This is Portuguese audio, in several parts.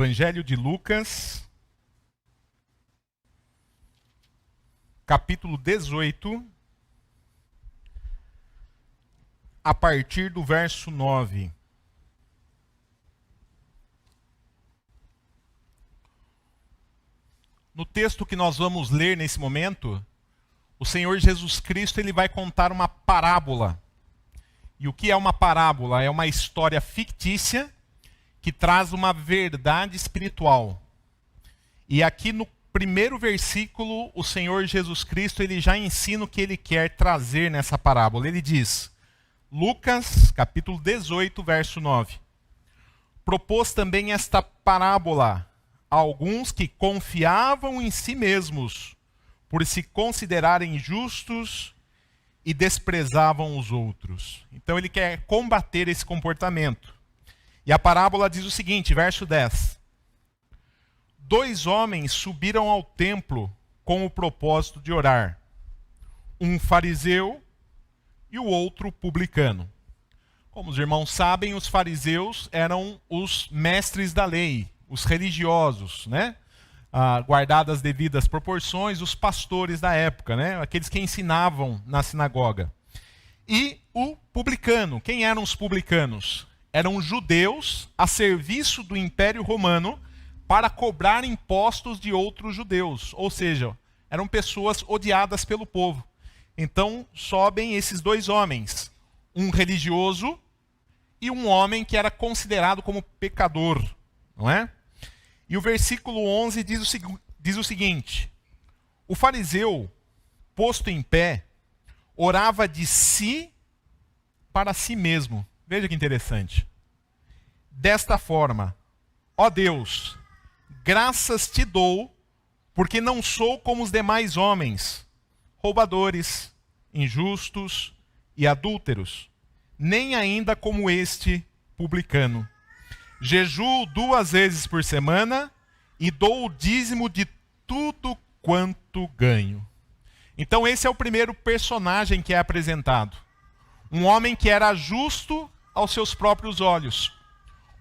Evangelho de Lucas, capítulo 18, a partir do verso 9. No texto que nós vamos ler nesse momento, o Senhor Jesus Cristo ele vai contar uma parábola. E o que é uma parábola? É uma história fictícia que traz uma verdade espiritual. E aqui no primeiro versículo, o Senhor Jesus Cristo ele já ensina o que ele quer trazer nessa parábola. Ele diz, Lucas, capítulo 18, verso 9. Propôs também esta parábola a alguns que confiavam em si mesmos, por se considerarem justos e desprezavam os outros. Então ele quer combater esse comportamento. E a parábola diz o seguinte, verso 10. 2 homens subiram ao templo com o propósito de orar. Um fariseu e o outro publicano. Como os irmãos sabem, os fariseus eram os mestres da lei, os religiosos, né? Guardadas as devidas proporções, os pastores da época, né? Aqueles que ensinavam na sinagoga. E o publicano. Quem eram os publicanos? Eram judeus a serviço do Império Romano para cobrar impostos de outros judeus. Ou seja, eram pessoas odiadas pelo povo. Então sobem esses 2 homens, um religioso e um homem que era considerado como pecador, não é? E o versículo 11 diz o seguinte, o fariseu, posto em pé, orava de si para si mesmo. Veja que interessante. Desta forma, ó Deus, graças te dou, porque não sou como os demais homens, roubadores, injustos e adúlteros, nem ainda como este publicano. Jejuo 2 vezes por semana e dou o dízimo de tudo quanto ganho. Então esse é o primeiro personagem que é apresentado. Um homem que era justo aos seus próprios olhos.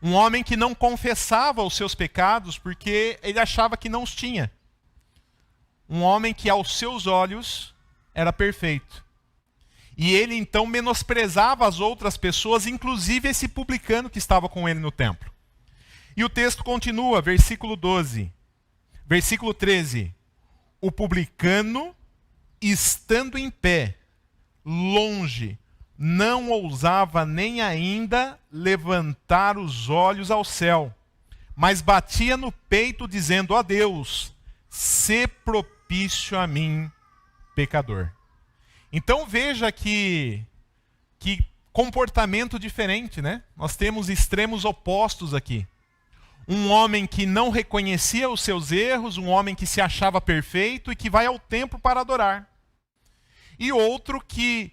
Um homem que não confessava os seus pecados porque ele achava que não os tinha. Um homem que aos seus olhos era perfeito. E ele então menosprezava as outras pessoas, inclusive esse publicano que estava com ele no templo. E o texto continua, versículo 12. Versículo 13. O publicano, estando em pé, longe, não ousava nem ainda levantar os olhos ao céu, mas batia no peito dizendo, ó Deus, sê propício a mim, pecador. Então veja que comportamento diferente, né? Nós temos extremos opostos aqui. Um homem que não reconhecia os seus erros, um homem que se achava perfeito e que vai ao templo para adorar. E outro que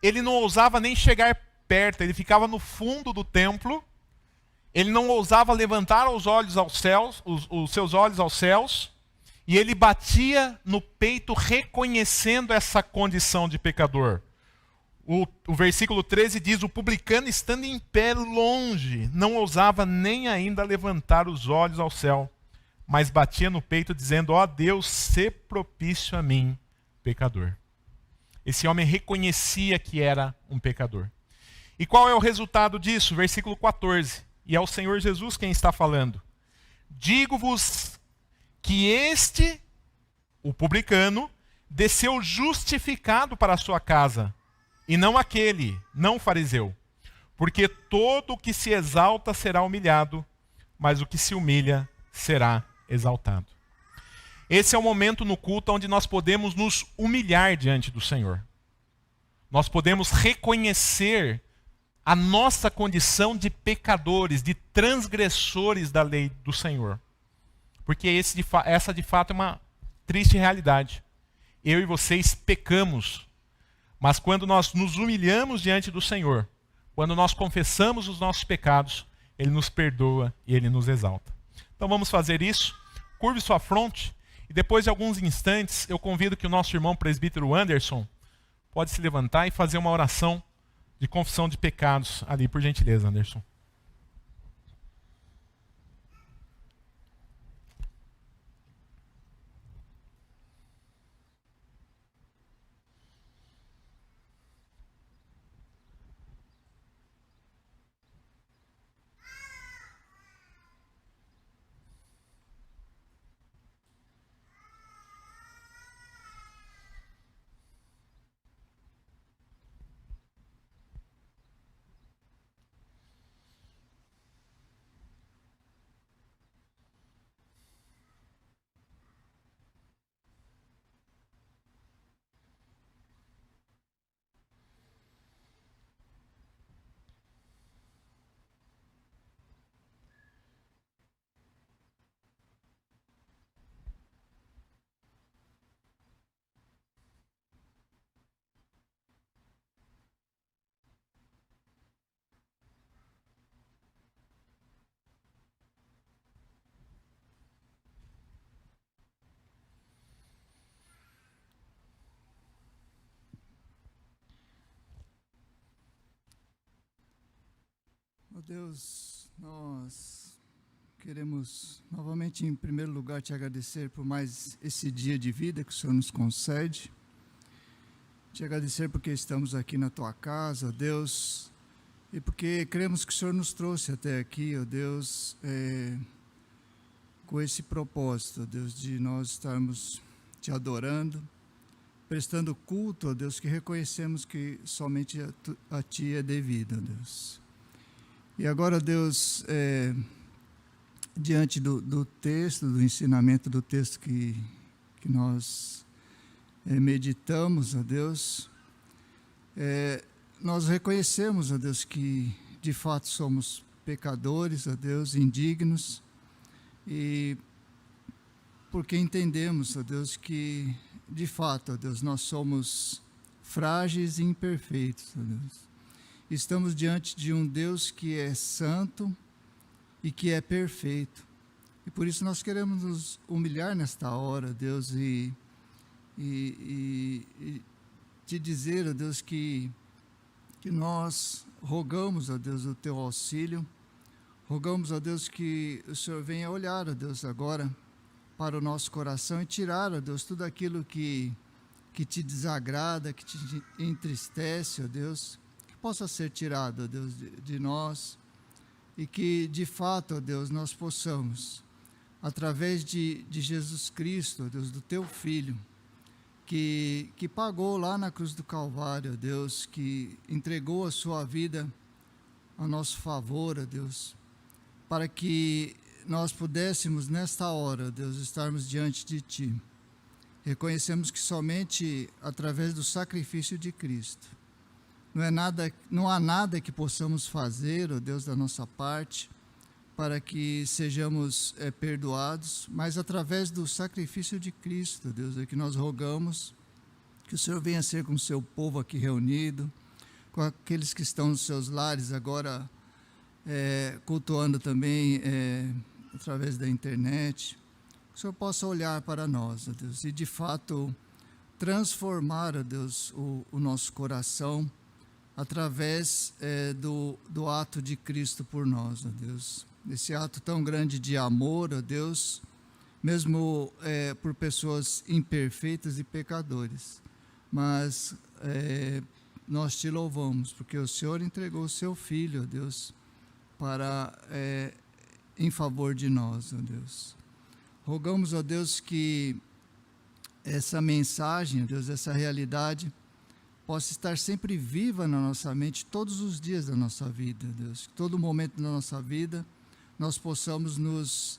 ele não ousava nem chegar perto, ele ficava no fundo do templo, ele não ousava levantar os olhos aos céus, os seus olhos aos céus, e ele batia no peito reconhecendo essa condição de pecador. O versículo 13 diz, o publicano estando em pé longe, não ousava nem ainda levantar os olhos ao céu, mas batia no peito dizendo, ó Deus, sê propício a mim, pecador. Esse homem reconhecia que era um pecador. E qual é o resultado disso? Versículo 14. E é o Senhor Jesus quem está falando. Digo-vos que este, o publicano, desceu justificado para a sua casa, e não aquele, não o fariseu. Porque todo o que se exalta será humilhado, mas o que se humilha será exaltado. Esse é o momento no culto onde nós podemos nos humilhar diante do Senhor. Nós podemos reconhecer a nossa condição de pecadores, de transgressores da lei do Senhor. Porque essa de fato é uma triste realidade. Eu e vocês pecamos, mas quando nós nos humilhamos diante do Senhor, quando nós confessamos os nossos pecados, Ele nos perdoa e Ele nos exalta. Então vamos fazer isso. Curve sua fronte e depois de alguns instantes eu convido que o nosso irmão presbítero Anderson pode se levantar e fazer uma oração de confissão de pecados ali, por gentileza, Anderson. Deus, nós queremos novamente, em primeiro lugar, te agradecer por mais esse dia de vida que o Senhor nos concede. Te agradecer porque estamos aqui na tua casa, ó Deus, e porque cremos que o Senhor nos trouxe até aqui, ó Deus, com esse propósito, ó Deus, de nós estarmos te adorando, prestando culto, ó Deus, que reconhecemos que somente a ti é devido, ó Deus. E agora, Deus, diante do texto, do ensinamento do texto que nós meditamos, ó Deus, nós reconhecemos, ó Deus, que de fato somos pecadores, ó Deus, indignos, e porque entendemos, ó Deus, que de fato, ó Deus, nós somos frágeis e imperfeitos, ó Deus. Estamos diante de um Deus que é santo e que é perfeito. E por isso nós queremos nos humilhar nesta hora, Deus, e te dizer, ó Deus, que nós rogamos, ó Deus, o teu auxílio. Rogamos, ó Deus, que o Senhor venha olhar, ó Deus, agora para o nosso coração e tirar, ó Deus, tudo aquilo que te desagrada, que te entristece, ó Deus, possa ser tirado, ó Deus, de nós, e que de fato, ó Deus, nós possamos, através de Jesus Cristo, ó Deus, do teu Filho, que pagou lá na cruz do Calvário, ó Deus, que entregou a sua vida a nosso favor, ó Deus, para que nós pudéssemos nesta hora, ó Deus, estarmos diante de ti. Reconhecemos que somente através do sacrifício de Cristo, não há nada que possamos fazer, ó Deus, da nossa parte, para que sejamos perdoados, mas através do sacrifício de Cristo, ó Deus, é que nós rogamos que o Senhor venha ser com o seu povo aqui reunido, com aqueles que estão nos seus lares agora, cultuando também através da internet, que o Senhor possa olhar para nós, ó Deus, e de fato transformar, ó Deus, o nosso coração, através do ato de Cristo por nós, ó Deus. Esse ato tão grande de amor, ó Deus, mesmo por pessoas imperfeitas e pecadores. Mas nós te louvamos, porque o Senhor entregou o seu Filho, ó Deus, em favor de nós, ó Deus. Rogamos, ó Deus, que essa mensagem, ó Deus, essa realidade, possa estar sempre viva na nossa mente, todos os dias da nossa vida, Deus. Que todo momento da nossa vida nós possamos nos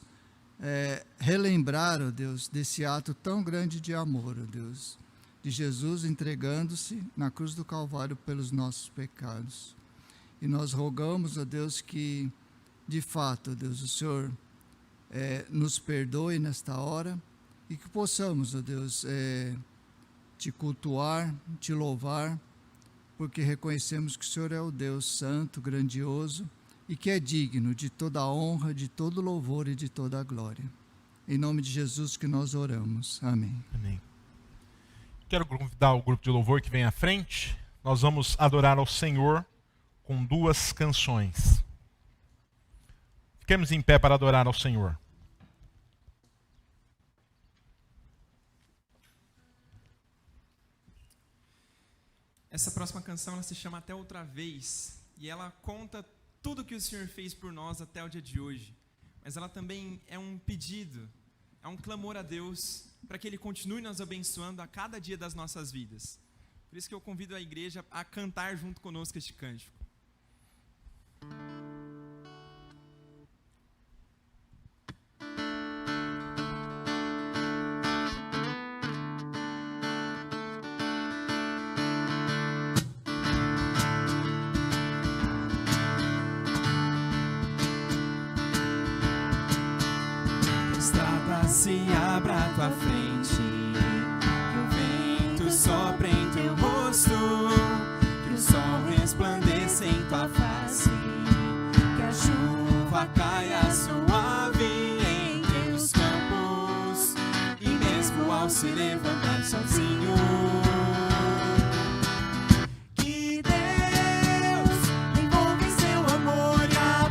relembrar, ó Deus, desse ato tão grande de amor, ó Deus, de Jesus entregando-se na cruz do Calvário pelos nossos pecados. E nós rogamos, ó Deus, que de fato, ó Deus, o Senhor nos perdoe nesta hora e que possamos, ó Deus, te cultuar, te louvar, porque reconhecemos que o Senhor é o Deus santo, grandioso, e que é digno de toda a honra, de todo louvor e de toda a glória. Em nome de Jesus que nós oramos. Amém. Amém. Quero convidar o grupo de louvor que vem à frente. Nós vamos adorar ao Senhor com 2 canções. Fiquemos em pé para adorar ao Senhor. Essa próxima canção ela se chama Até Outra Vez, e ela conta tudo que o Senhor fez por nós até o dia de hoje. Mas ela também é um pedido, é um clamor a Deus para que Ele continue nos abençoando a cada dia das nossas vidas. Por isso que eu convido a igreja a cantar junto conosco este cântico. Se abra à tua frente, que o vento sopre em teu rosto, que o sol resplandeça em tua face, que a chuva caia suave em teus campos, e mesmo ao se levantar sozinho, que Deus envolva em seu amor e a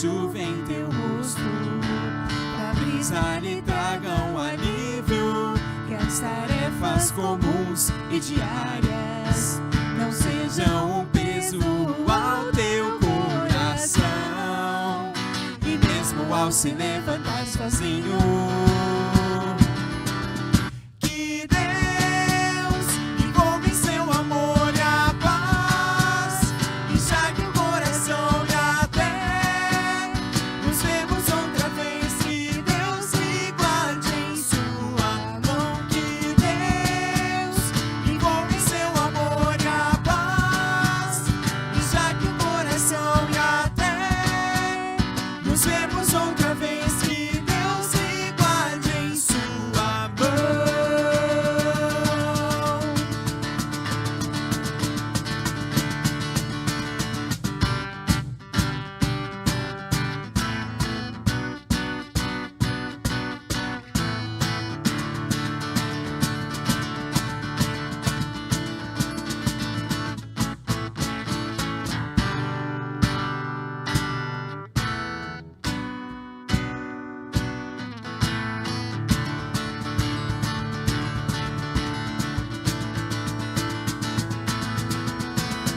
chuva em teu rosto. Que a brisa lhe traga um alívio, que as tarefas comuns e diárias não sejam um peso ao teu coração. E mesmo ao se levantar sozinho, que Deus envolva em seu amor e a paz, e já que o coração e até nos vemos outra vez, que Deus se guarde em sua mão. Que Deus envolva em seu amor e a paz, e já que o coração e até nos vemos outra vez, que Deus se guarde em sua mão.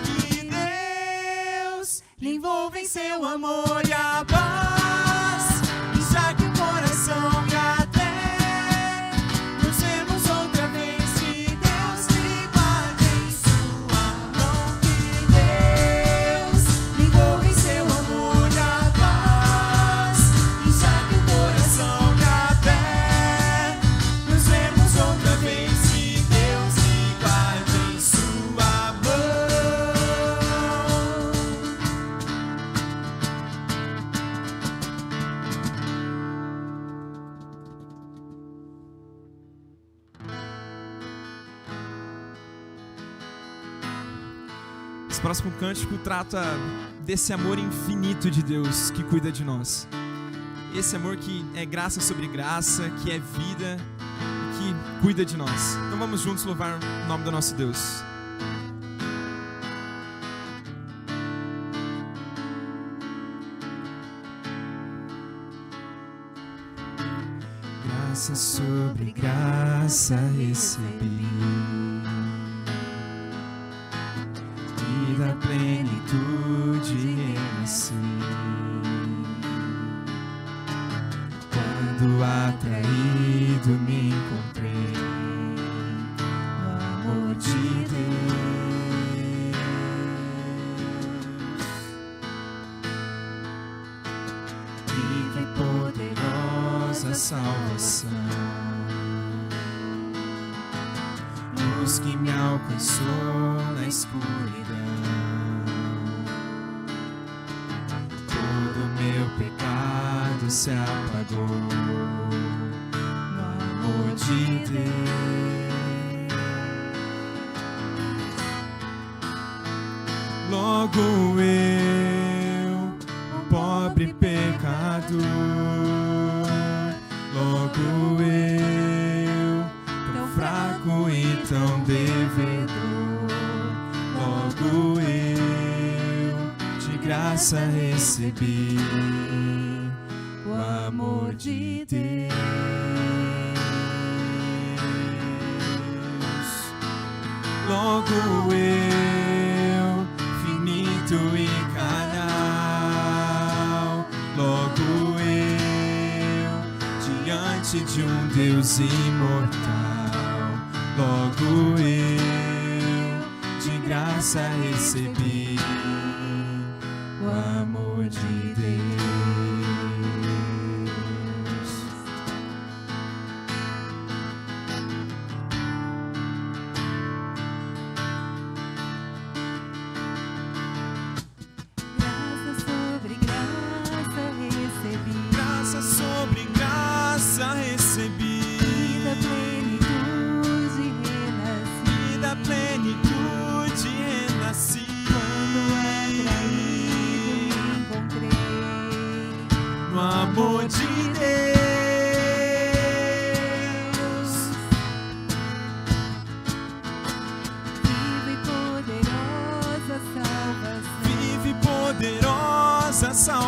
Que Deus lhe envolva em seu amor e a paz, e já que o coração e até nos vemos outra vez, que Deus lhe guarde em sua mão. Que Deus lhe envolva em seu amor e a paz, e já que o coração e até nos vemos outra vez, que Deus lhe guarde em sua mão. Esse próximo cântico trata desse amor infinito de Deus que cuida de nós. Esse amor que é graça sobre graça, que é vida e que cuida de nós. Então vamos juntos louvar o nome do nosso Deus. Graça sobre graça recebi, e da plenitude renasci. Quando atraído me encontrei no amor de Deus. Viva e poderosa salvação, luz que me alcançou na escuridão. Todo meu pecado se apagou no amor de Deus. Logo eu, um pobre pecador, logo eu, tão fraco e tão devedor, logo eu, de graça recebi o amor de Deus. Logo eu, finito e carnal, logo eu, diante de um Deus imortal, logo eu, de graça recebi o amor de Deus. Graça sobre graça recebi, E da plenitude renasci. e da plenitude renasci.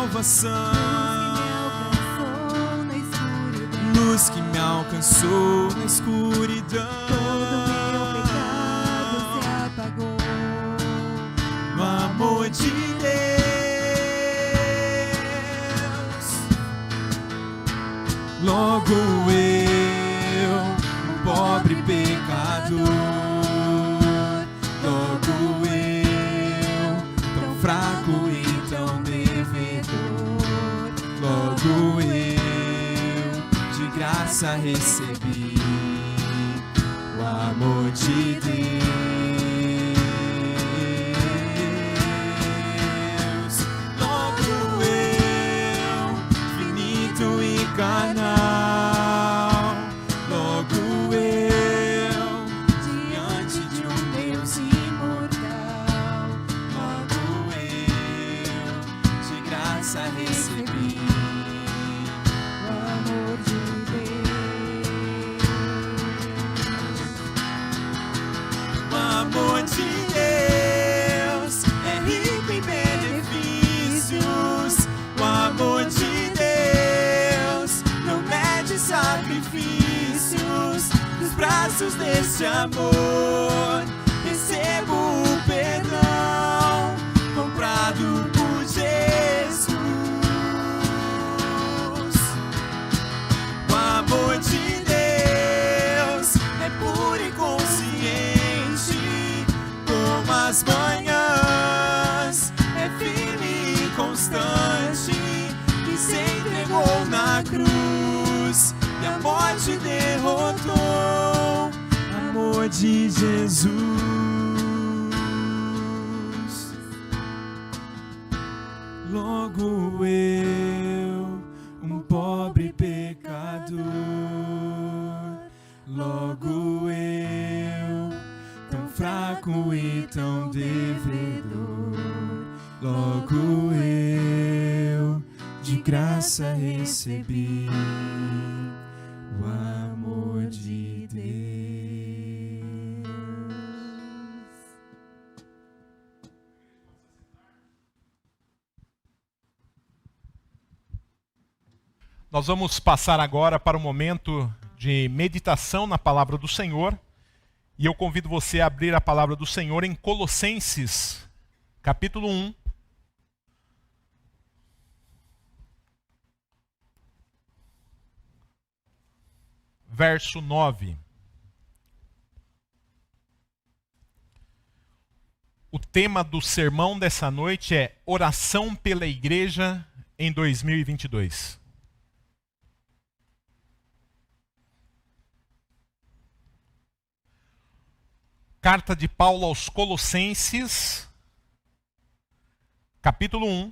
salvação. Luz que me alcançou na escuridão. Todo meu pecado se apagou. No amor de Deus. Logo eu, um pobre pecador. Logo eu, tão fraco e tão devedor. Logo eu, de graça recebi o amor de Deus. Logo eu, finito e carnal. Logo eu, diante de um Deus imortal. Logo eu, de graça recebi O amor de o amor de Deus. É rico em benefícios. O amor de Deus não mede sacrifícios. Nos braços deste amor recebo o perdão comprado por Jesus. O amor de Deus é puro e consciente como as manhãs, é firme e constante, e se entregou na cruz e a morte derrotou. Amor de Jesus. Logo eu, um pobre pecador. Logo eu, tão fraco e tão devedor. Logo eu, de graça recebi o amor de Deus. Nós vamos passar agora para o momento de meditação na palavra do Senhor. E eu convido você a abrir a palavra do Senhor em Colossenses, capítulo 1. Verso 9. O tema do sermão dessa noite é Oração pela Igreja em 2022. Carta de Paulo aos Colossenses, capítulo 1,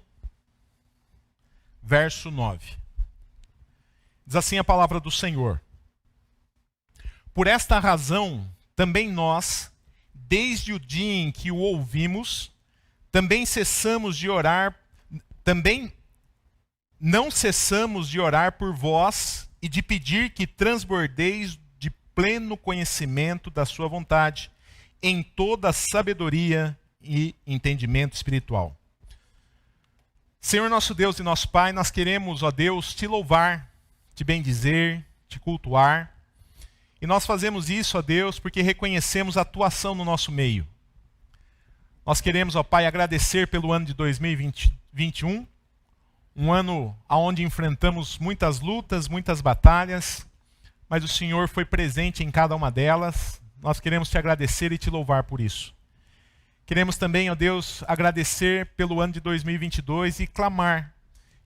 verso 9. Diz assim a palavra do Senhor: Por esta razão, também nós, desde o dia em que o ouvimos, também não cessamos de orar por vós e de pedir que transbordeis de pleno conhecimento da sua vontade, em toda sabedoria e entendimento espiritual. Senhor nosso Deus e nosso Pai, nós queremos, ó Deus, te louvar, te bendizer, te cultuar. E nós fazemos isso, ó Deus, porque reconhecemos a tua ação no nosso meio. Nós queremos, ó Pai, agradecer pelo ano de 2021, um ano onde enfrentamos muitas lutas, muitas batalhas, mas o Senhor foi presente em cada uma delas. Nós queremos te agradecer e te louvar por isso. Queremos também, ó Deus, agradecer pelo ano de 2022 e clamar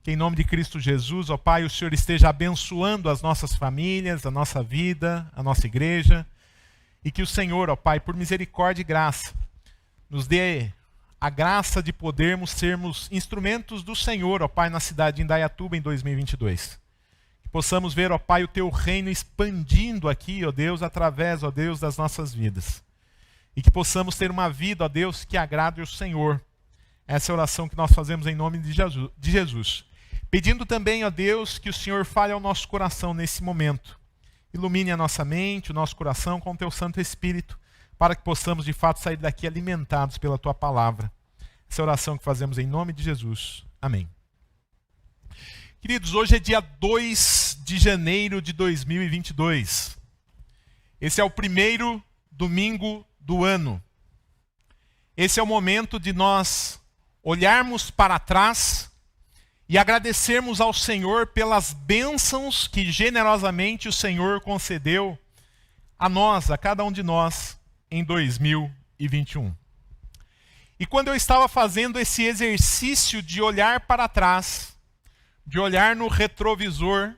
que em nome de Cristo Jesus, ó Pai, o Senhor esteja abençoando as nossas famílias, a nossa vida, a nossa igreja, e que o Senhor, ó Pai, por misericórdia e graça, nos dê a graça de podermos sermos instrumentos do Senhor, ó Pai, na cidade de Indaiatuba em 2022. Que possamos ver, ó Pai, o teu reino expandindo aqui, ó Deus, através, ó Deus, das nossas vidas. E que possamos ter uma vida, ó Deus, que agrade ao Senhor. Essa é a oração que nós fazemos em nome de Jesus. Pedindo também, ó Deus, que o Senhor fale ao nosso coração nesse momento. Ilumine a nossa mente, o nosso coração com o teu Santo Espírito, para que possamos de fato sair daqui alimentados pela tua palavra. Essa é a oração que fazemos em nome de Jesus. Amém. Queridos, hoje é dia 2 de janeiro de 2022. Esse é o primeiro domingo do ano. Esse é o momento de nós olharmos para trás e agradecermos ao Senhor pelas bênçãos que generosamente o Senhor concedeu a nós, a cada um de nós, em 2021. E quando eu estava fazendo esse exercício de olhar para trás, de olhar no retrovisor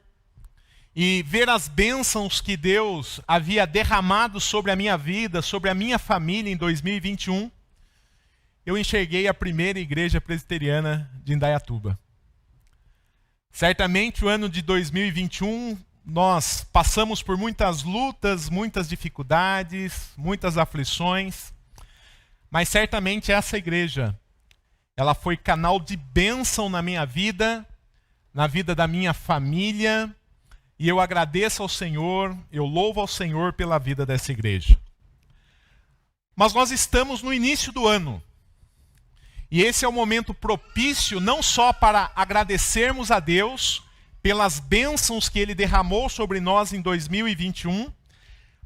e ver as bênçãos que Deus havia derramado sobre a minha vida, sobre a minha família em 2021, eu enxerguei a primeira igreja presbiteriana de Indaiatuba. Certamente o ano de 2021 nós passamos por muitas lutas, muitas dificuldades, muitas aflições, mas certamente essa igreja, ela foi canal de bênção na minha vida, na vida da minha família, e eu agradeço ao Senhor, eu louvo ao Senhor pela vida dessa igreja. Mas nós estamos no início do ano, e esse é o momento propício não só para agradecermos a Deus pelas bênçãos que Ele derramou sobre nós em 2021,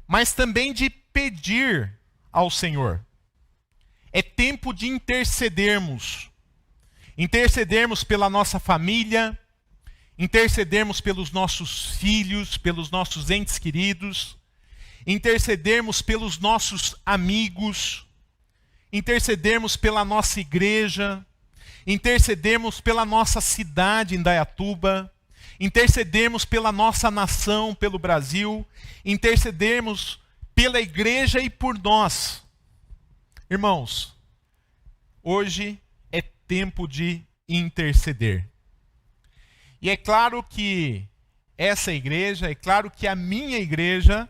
mas também de pedir ao Senhor. É tempo de intercedermos. Intercedermos pela nossa família, intercedermos pelos nossos filhos, pelos nossos entes queridos, intercedermos pelos nossos amigos, intercedermos pela nossa igreja, intercedermos pela nossa cidade Indaiatuba, intercedermos pela nossa nação, pelo Brasil, intercedermos pela igreja e por nós. Irmãos, hoje é tempo de interceder. E é claro que essa igreja, é claro que a minha igreja,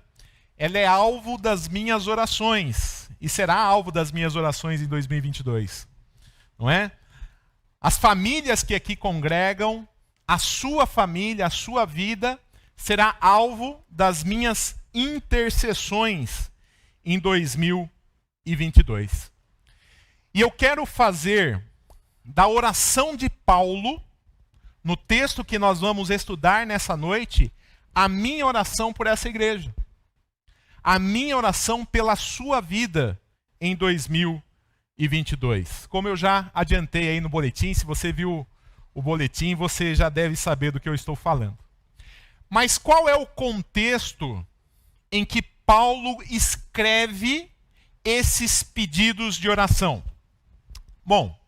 ela é alvo das minhas orações. E será alvo das minhas orações em 2022. Não é? As famílias que aqui congregam, a sua família, a sua vida, será alvo das minhas intercessões em 2022. E eu quero fazer da oração de Paulo, no texto que nós vamos estudar nessa noite, a minha oração por essa igreja. A minha oração pela sua vida em 2022. Como eu já adiantei aí no boletim, se você viu o boletim, você já deve saber do que eu estou falando. Mas qual é o contexto em que Paulo escreve esses pedidos de oração? Bom,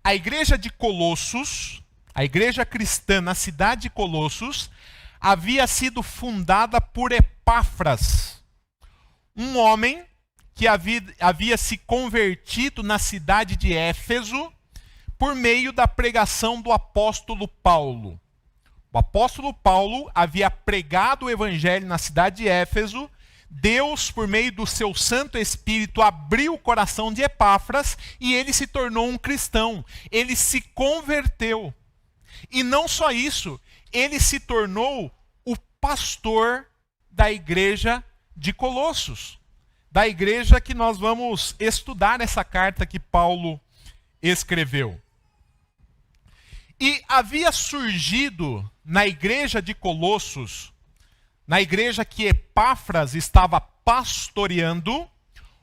a igreja de Colossos, a igreja cristã na cidade de Colossos, havia sido fundada por Epáfras, um homem que havia se convertido na cidade de Éfeso por meio da pregação do apóstolo Paulo. O apóstolo Paulo havia pregado o evangelho na cidade de Éfeso. Deus, por meio do seu Santo Espírito, abriu o coração de Epáfras e ele se tornou um cristão. Ele se converteu. E não só isso, ele se tornou o pastor da igreja de Colossos, da igreja que nós vamos estudar essa carta que Paulo escreveu. E havia surgido na igreja de Colossos, na igreja que Epáfras estava pastoreando,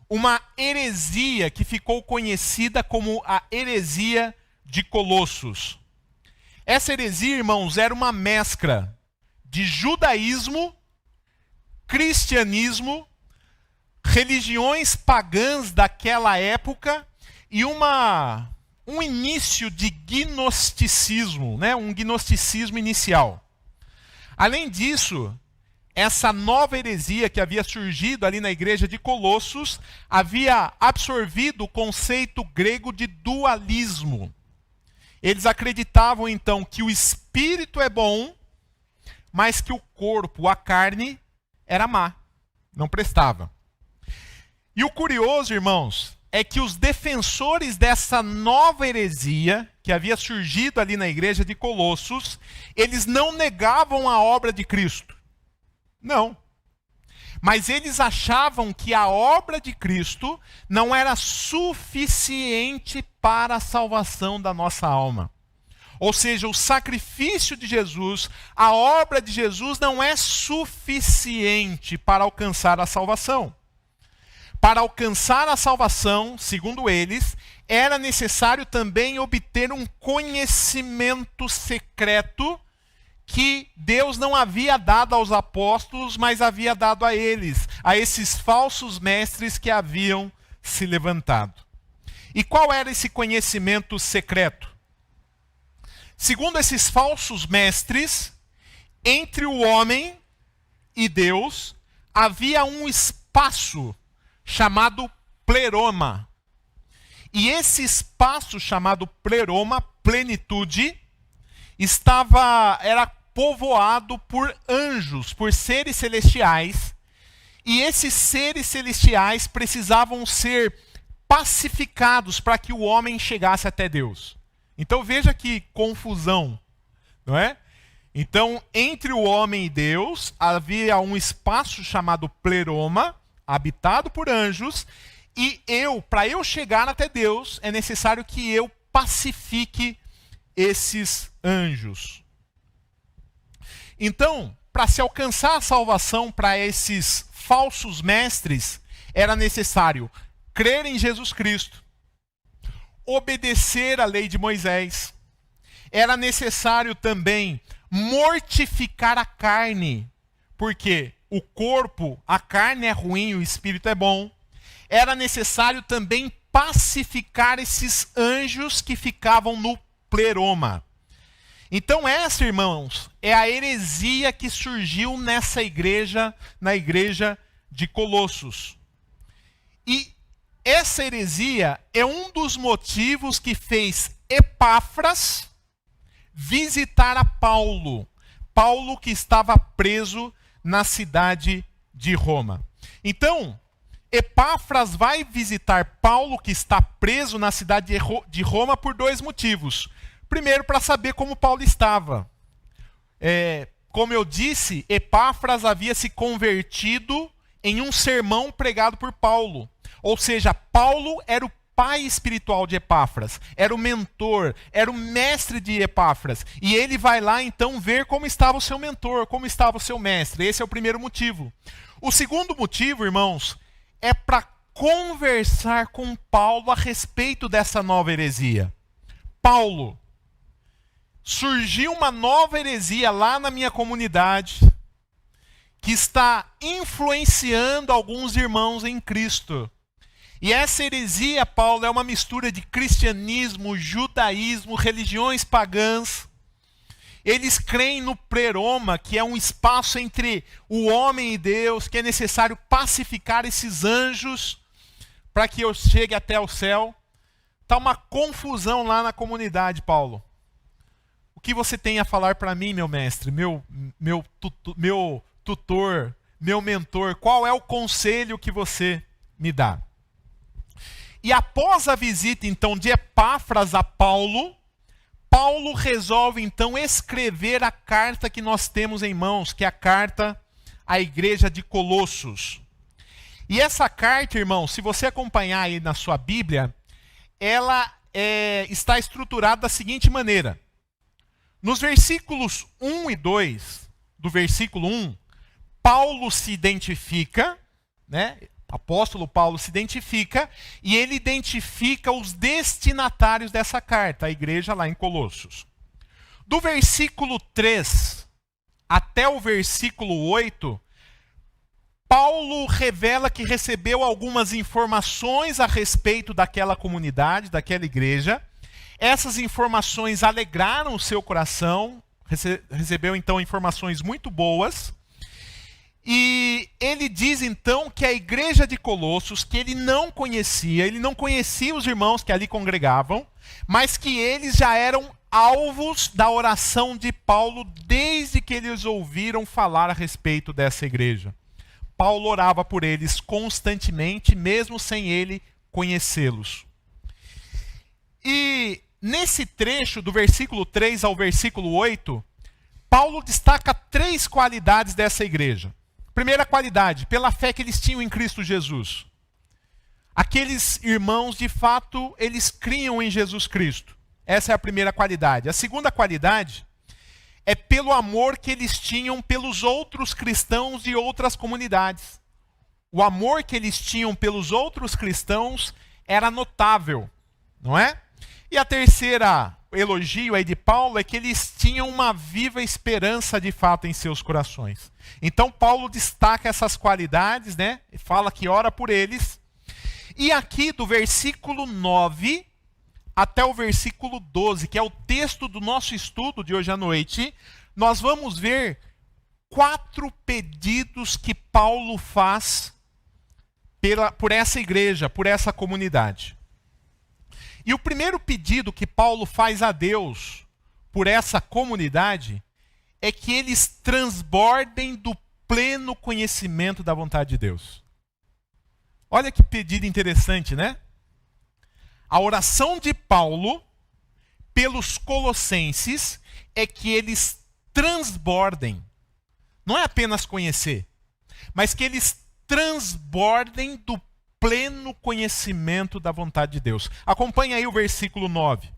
uma heresia que ficou conhecida como a heresia de Colossos. Essa heresia, irmãos, era uma mescla de judaísmo, cristianismo, religiões pagãs daquela época e um início de gnosticismo, né? Um gnosticismo inicial. Além disso, essa nova heresia que havia surgido ali na igreja de Colossos havia absorvido o conceito grego de dualismo. Eles acreditavam então que o espírito é bom, mas que o corpo, a carne, era má, não prestava. E o curioso, irmãos, é que os defensores dessa nova heresia, que havia surgido ali na igreja de Colossos, eles não negavam a obra de Cristo. Não. Mas eles achavam que a obra de Cristo não era suficiente para a salvação da nossa alma. Ou seja, o sacrifício de Jesus, a obra de Jesus não é suficiente para alcançar a salvação. Para alcançar a salvação, segundo eles, era necessário também obter um conhecimento secreto que Deus não havia dado aos apóstolos, mas havia dado a eles, a esses falsos mestres que haviam se levantado. E qual era esse conhecimento secreto? Segundo esses falsos mestres, entre o homem e Deus havia um espaço chamado pleroma. E esse espaço chamado pleroma, plenitude, era povoado por anjos, por seres celestiais. E esses seres celestiais precisavam ser pacificados para que o homem chegasse até Deus. Então veja que confusão, não é? Então, entre o homem e Deus, havia um espaço chamado pleroma, habitado por anjos, e para eu chegar até Deus, é necessário que eu pacifique esses anjos. Então, para se alcançar a salvação para esses falsos mestres, era necessário crer em Jesus Cristo, obedecer à lei de Moisés. Era necessário também mortificar a carne, porque o corpo, a carne é ruim, o espírito é bom. Era necessário também pacificar esses anjos que ficavam no pleroma. Então essa, irmãos, é a heresia que surgiu nessa igreja, na igreja de Colossos. E essa heresia é um dos motivos que fez Epáfras visitar a Paulo. Paulo que estava preso na cidade de Roma. Então, Epáfras vai visitar Paulo que está preso na cidade de Roma por dois motivos. Primeiro, para saber como Paulo estava. Como eu disse, Epáfras havia se convertido em um sermão pregado por Paulo. Ou seja, Paulo era o pai espiritual de Epáfras, era o mentor, era o mestre de Epáfras. E ele vai lá então ver como estava o seu mentor, como estava o seu mestre. Esse é o primeiro motivo. O segundo motivo, irmãos, é para conversar com Paulo a respeito dessa nova heresia. Paulo, surgiu uma nova heresia lá na minha comunidade que está influenciando alguns irmãos em Cristo. E essa heresia, Paulo, é uma mistura de cristianismo, judaísmo, religiões pagãs. Eles creem no pleroma, que é um espaço entre o homem e Deus, que é necessário pacificar esses anjos para que eu chegue até o céu. Está uma confusão lá na comunidade, Paulo. O que você tem a falar para mim, meu mestre, meu tutor, meu mentor? Qual é o conselho que você me dá? E após a visita, então, de Epáfras a Paulo, Paulo resolve, então, escrever a carta que nós temos em mãos, que é a carta à igreja de Colossos. E essa carta, irmão, se você acompanhar aí na sua Bíblia, ela está estruturada da seguinte maneira. Nos versículos 1 e 2, do versículo 1, Paulo se identifica, né? Apóstolo Paulo se identifica e ele identifica os destinatários dessa carta, a igreja lá em Colossos. Do versículo 3 até o versículo 8, Paulo revela que recebeu algumas informações a respeito daquela comunidade, daquela igreja. Essas informações alegraram o seu coração, recebeu então informações muito boas. E ele diz então que a igreja de Colossos, que ele não conhecia os irmãos que ali congregavam, mas que eles já eram alvos da oração de Paulo desde que eles ouviram falar a respeito dessa igreja. Paulo orava por eles constantemente, mesmo sem ele conhecê-los. E nesse trecho, do versículo 3 ao versículo 8, Paulo destaca 3 qualidades dessa igreja. Primeira qualidade, pela fé que eles tinham em Cristo Jesus. Aqueles irmãos, de fato, eles criam em Jesus Cristo. Essa é a primeira qualidade. A segunda qualidade é pelo amor que eles tinham pelos outros cristãos e outras comunidades. O amor que eles tinham pelos outros cristãos era notável, não é? E a terceira elogio aí de Paulo é que eles tinham uma viva esperança de fato em seus corações. Então Paulo destaca essas qualidades, né? Fala que ora por eles. E aqui do versículo 9 até o versículo 12, que é o texto do nosso estudo de hoje à noite, nós vamos ver 4 pedidos que Paulo faz por essa igreja, por essa comunidade. E o primeiro pedido que Paulo faz a Deus por essa comunidade é que eles transbordem do pleno conhecimento da vontade de Deus. Olha que pedido interessante, né? A oração de Paulo pelos colossenses é que eles transbordem. Não é apenas conhecer, mas que eles transbordem do pleno conhecimento da vontade de Deus. Acompanhe aí o versículo 9.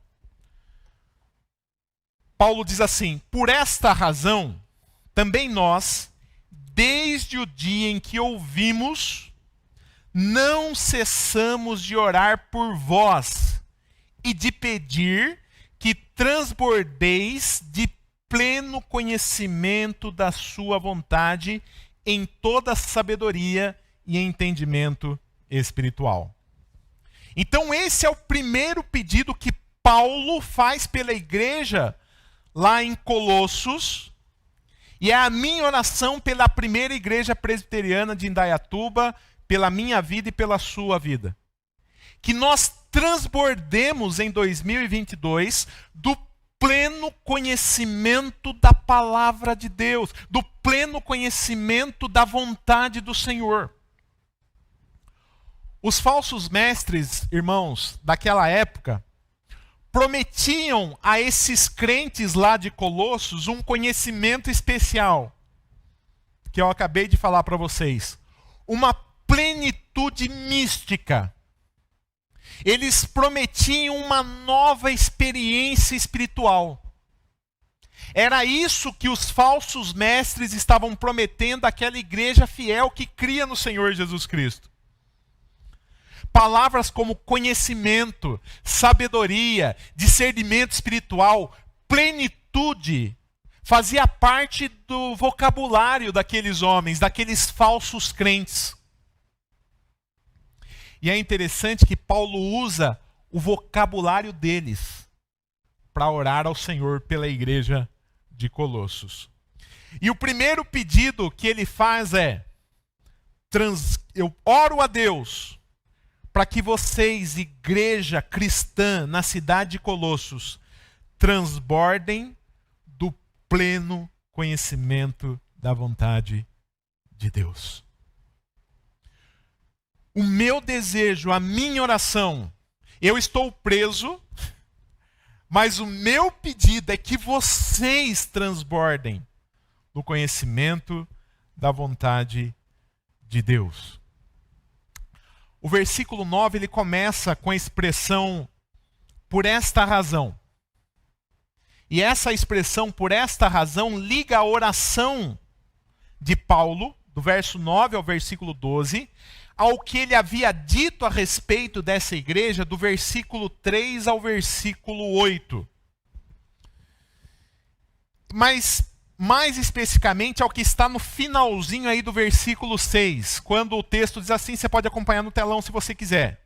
Paulo diz assim: por esta razão, também nós, desde o dia em que ouvimos, não cessamos de orar por vós e de pedir que transbordeis de pleno conhecimento da sua vontade em toda sabedoria e entendimento espiritual. Então esse é o primeiro pedido que Paulo faz pela igreja lá em Colossos, e é a minha oração pela primeira igreja presbiteriana de Indaiatuba, pela minha vida e pela sua vida. Que nós transbordemos em 2022 do pleno conhecimento da palavra de Deus, do pleno conhecimento da vontade do Senhor. Os falsos mestres, irmãos, daquela época, prometiam a esses crentes lá de Colossos um conhecimento especial, que eu acabei de falar para vocês. Uma plenitude mística. Eles prometiam uma nova experiência espiritual. Era isso que os falsos mestres estavam prometendo àquela igreja fiel que cria no Senhor Jesus Cristo. Palavras como conhecimento, sabedoria, discernimento espiritual, plenitude, fazia parte do vocabulário daqueles homens, daqueles falsos crentes. E é interessante que Paulo usa o vocabulário deles para orar ao Senhor pela igreja de Colossos. E o primeiro pedido que ele faz é: eu oro a Deus para que vocês, igreja cristã na cidade de Colossos, transbordem do pleno conhecimento da vontade de Deus. O meu desejo, a minha oração, eu estou preso, mas o meu pedido é que vocês transbordem do conhecimento da vontade de Deus. O versículo 9 ele começa com a expressão por esta razão. E essa expressão por esta razão liga a oração de Paulo, do verso 9 ao versículo 12, ao que ele havia dito a respeito dessa igreja, do versículo 3 ao versículo 8. Mas, mais especificamente, ao que está no finalzinho aí do versículo 6, quando o texto diz assim, você pode acompanhar no telão se você quiser.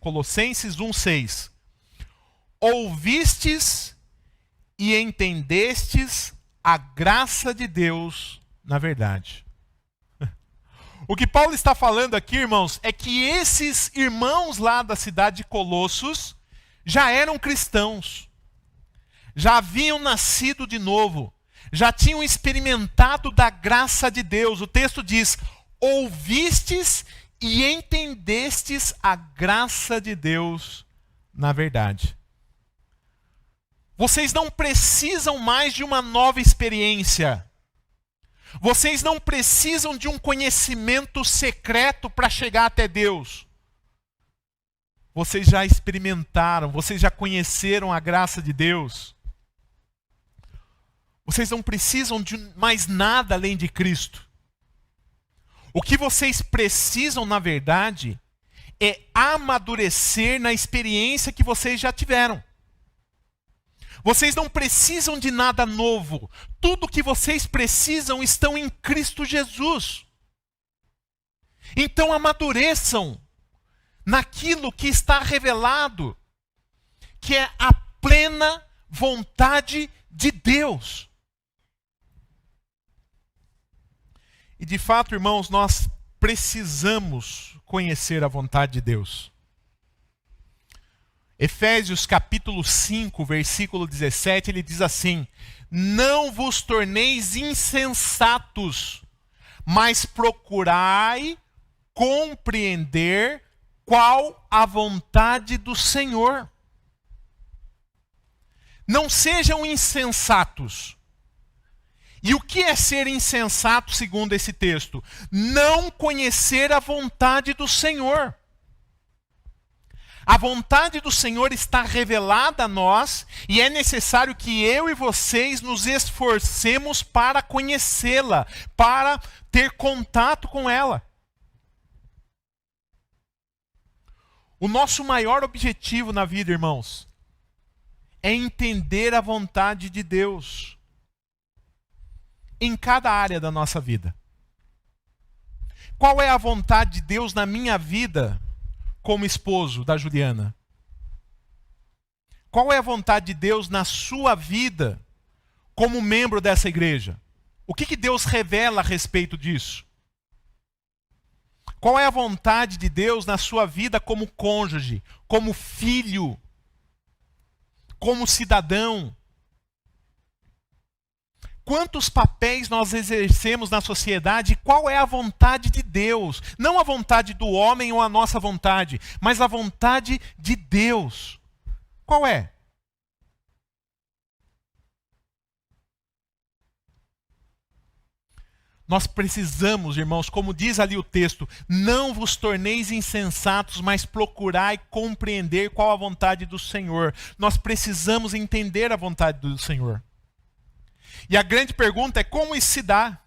Colossenses 1:6. Ouvistes e entendestes a graça de Deus na verdade. O que Paulo está falando aqui, irmãos, é que esses irmãos lá da cidade de Colossos já eram cristãos, já haviam nascido de novo, já tinham experimentado da graça de Deus. O texto diz: ouvistes e entendestes a graça de Deus na verdade. Vocês não precisam mais de uma nova experiência. Vocês não precisam de um conhecimento secreto para chegar até Deus. vocês já experimentaram, vocês já conheceram a graça de Deus. Vocês não precisam de mais nada além de Cristo. O que vocês precisam, na verdade, é amadurecer na experiência que vocês já tiveram. Vocês não precisam de nada novo. Tudo que vocês precisam estão em Cristo Jesus. Então amadureçam naquilo que está revelado, que é a plena vontade de Deus. E de fato, irmãos, nós precisamos conhecer a vontade de Deus. Efésios capítulo 5, versículo 17, ele diz assim: não vos torneis insensatos, mas procurai compreender qual a vontade do Senhor. Não sejam insensatos. E o que é ser insensato segundo esse texto? Não conhecer a vontade do Senhor. A vontade do Senhor está revelada a nós e é necessário que eu e vocês nos esforcemos para conhecê-la, para ter contato com ela. O nosso maior objetivo na vida, irmãos, é entender a vontade de Deus em cada área da nossa vida. Qual é a vontade de Deus na minha vida como esposo da Juliana? Qual é a vontade de Deus na sua vida como membro dessa igreja? O que Deus revela a respeito disso? Qual é a vontade de Deus na sua vida como cônjuge, como filho, como cidadão? Quantos papéis nós exercemos na sociedade? Qual é a vontade de Deus? Não a vontade do homem ou a nossa vontade, mas a vontade de Deus. Qual é? Nós precisamos, irmãos, como diz ali o texto, não vos torneis insensatos, mas procurai compreender qual a vontade do Senhor. Nós precisamos entender a vontade do Senhor. E a grande pergunta é como isso se dá?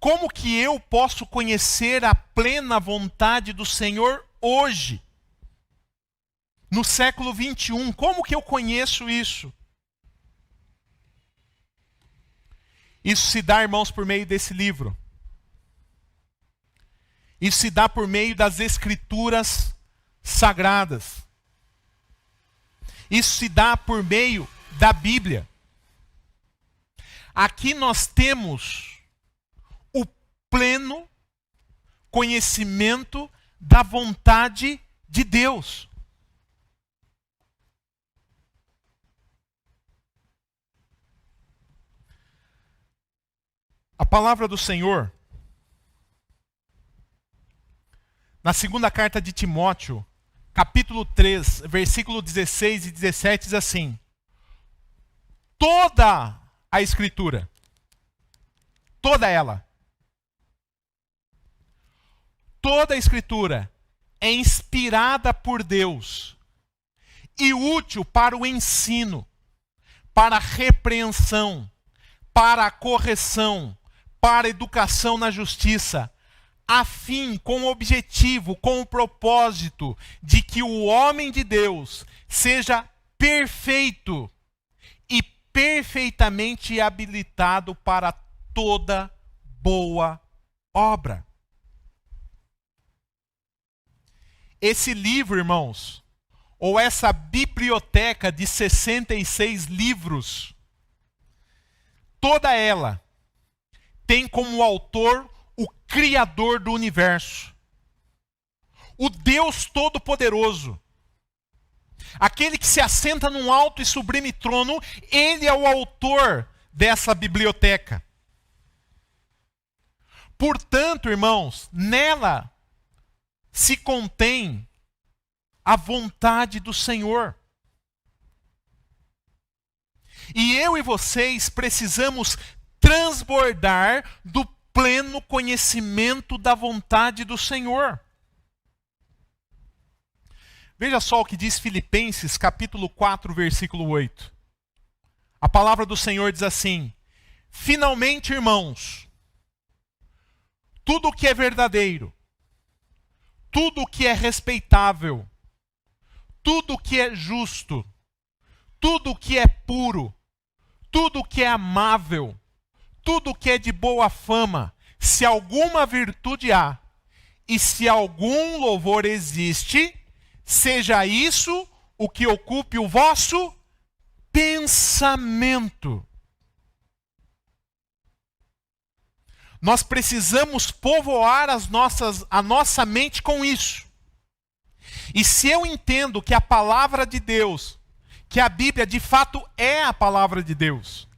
Como que eu posso conhecer a plena vontade do Senhor hoje? No século 21, como que eu conheço isso? Isso se dá, irmãos, por meio desse livro. Isso se dá por meio das Escrituras Sagradas. Isso se dá por meio da Bíblia. Aqui nós temos o pleno conhecimento da vontade de Deus. A palavra do Senhor, na segunda carta de Timóteo, capítulo 3, versículo 16 e 17, diz assim: toda a Escritura, toda ela, toda a Escritura é inspirada por Deus e útil para o ensino, para a repreensão, para a correção, para a educação na justiça, a fim, com o objetivo, com o propósito de que o homem de Deus seja perfeito e perfeitamente habilitado para toda boa obra. Esse livro, irmãos, ou essa biblioteca de 66 livros, toda ela tem como autor o Criador do universo, o Deus Todo-Poderoso, aquele que se assenta num alto e sublime trono. Ele é o autor dessa biblioteca. Portanto, irmãos, nela se contém a vontade do Senhor. E eu e vocês precisamos transbordar do pleno conhecimento da vontade do Senhor. Veja só o que diz Filipenses, capítulo 4, versículo 8. A palavra do Senhor diz assim: finalmente, irmãos, tudo o que é verdadeiro, tudo o que é respeitável, tudo o que é justo, tudo o que é puro, tudo o que é amável, tudo o que é de boa fama, se alguma virtude há, e se algum louvor existe, seja isso o que ocupe o vosso pensamento. Nós precisamos povoar a nossa mente com isso. E se eu entendo que a palavra de Deus, que a Bíblia de fato é a palavra de Deus,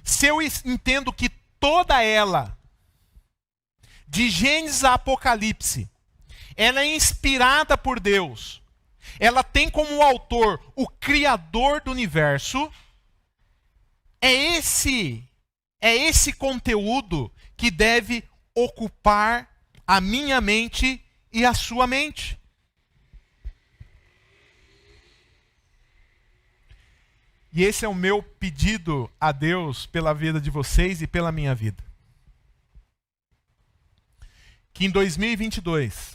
se eu entendo que toda ela, de Gênesis a Apocalipse, ela é inspirada por Deus, ela tem como autor o Criador do universo, é esse conteúdo que deve ocupar a minha mente e a sua mente. E esse é o meu pedido a Deus pela vida de vocês e pela minha vida. Que em 2022,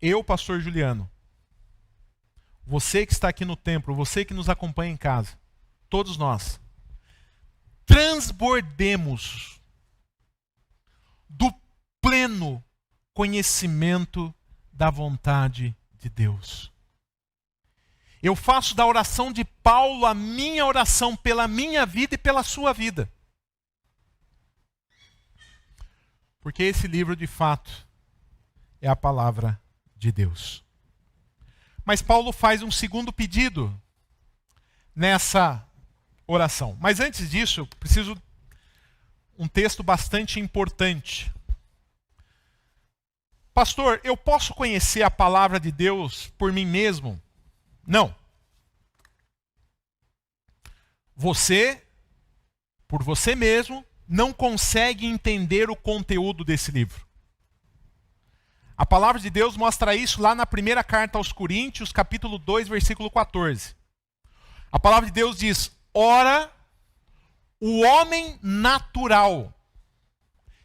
eu, pastor Juliano, você que está aqui no templo, você que nos acompanha em casa, todos nós, transbordemos do pleno conhecimento da vontade de Deus. Eu faço da oração de Paulo a minha oração pela minha vida e pela sua vida. Porque esse livro, de fato, é a palavra de Deus. Mas Paulo faz um segundo pedido nessa oração. Mas antes disso, preciso um texto bastante importante. Pastor, eu posso conhecer a palavra de Deus por mim mesmo? Não. Você, por você mesmo, não consegue entender o conteúdo desse livro. A palavra de Deus mostra isso lá na primeira carta aos Coríntios, capítulo 2, versículo 14. A palavra de Deus diz: ora, o homem natural.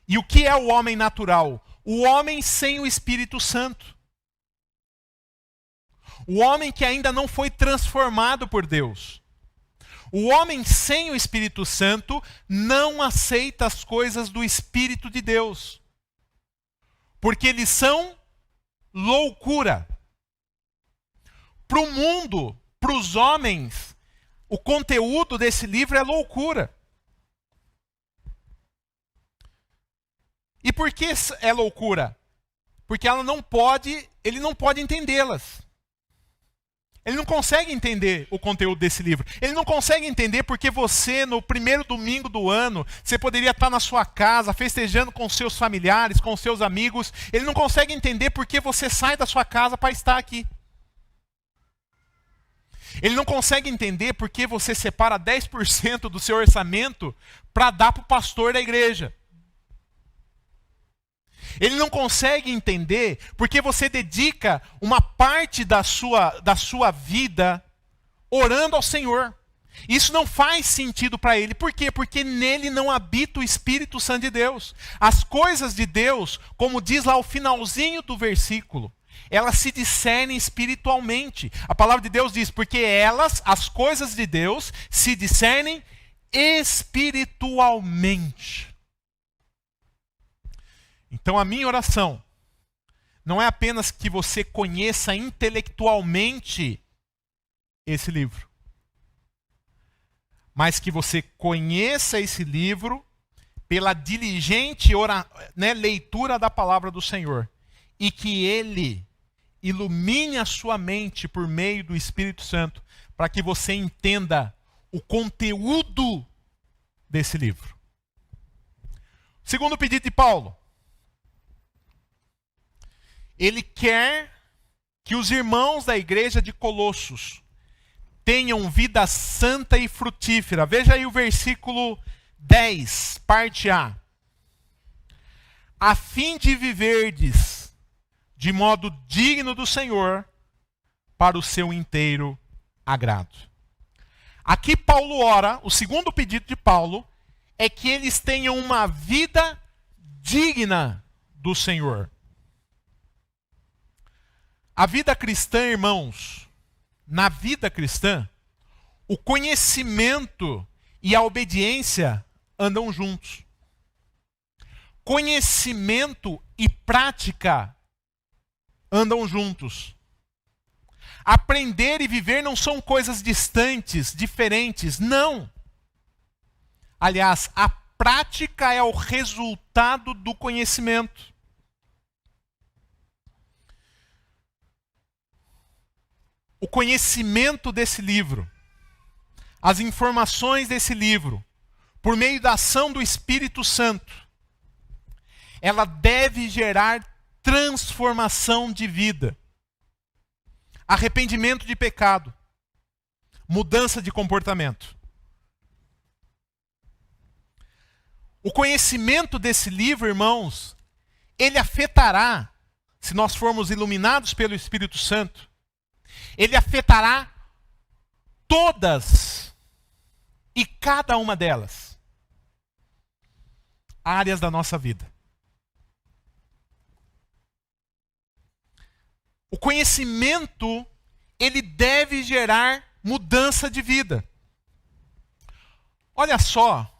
E o que é o homem natural? O homem sem o Espírito Santo. O homem que ainda não foi transformado por Deus. O homem sem o Espírito Santo não aceita as coisas do Espírito de Deus. Porque eles são loucura. Para o mundo, para os homens, o conteúdo desse livro é loucura. E por que é loucura? Porque ele não pode entendê-las. Ele não consegue entender o conteúdo desse livro. Ele não consegue entender porque você, no primeiro domingo do ano, você poderia estar na sua casa, festejando com seus familiares, com seus amigos. Ele não consegue entender porque você sai da sua casa para estar aqui. Ele não consegue entender porque você separa 10% do seu orçamento para dar para o pastor da igreja. Ele não consegue entender porque você dedica uma parte da sua vida orando ao Senhor. Isso não faz sentido para ele. Por quê? Porque nele não habita o Espírito Santo de Deus. As coisas de Deus, como diz lá o finalzinho do versículo, elas se discernem espiritualmente. A palavra de Deus diz, porque as coisas de Deus, se discernem espiritualmente. Então a minha oração não é apenas que você conheça intelectualmente esse livro, mas que você conheça esse livro pela diligente leitura da palavra do Senhor e que ele ilumine a sua mente por meio do Espírito Santo para que você entenda o conteúdo desse livro. Segundo pedido de Paulo. Ele quer que os irmãos da igreja de Colossos tenham vida santa e frutífera. Veja aí o versículo 10, parte A. A fim de viverdes de modo digno do Senhor, para o seu inteiro agrado. Aqui Paulo ora, o segundo pedido de Paulo é que eles tenham uma vida digna do Senhor. A vida cristã, irmãos, na vida cristã, o conhecimento e a obediência andam juntos. Conhecimento e prática andam juntos. Aprender e viver não são coisas distantes, diferentes, não. Aliás, a prática é o resultado do conhecimento. O conhecimento desse livro, as informações desse livro, por meio da ação do Espírito Santo, ela deve gerar transformação de vida, arrependimento de pecado, mudança de comportamento. O conhecimento desse livro, irmãos, ele afetará, se nós formos iluminados pelo Espírito Santo, ele afetará todas e cada uma delas, áreas da nossa vida. O conhecimento, ele deve gerar mudança de vida. Olha só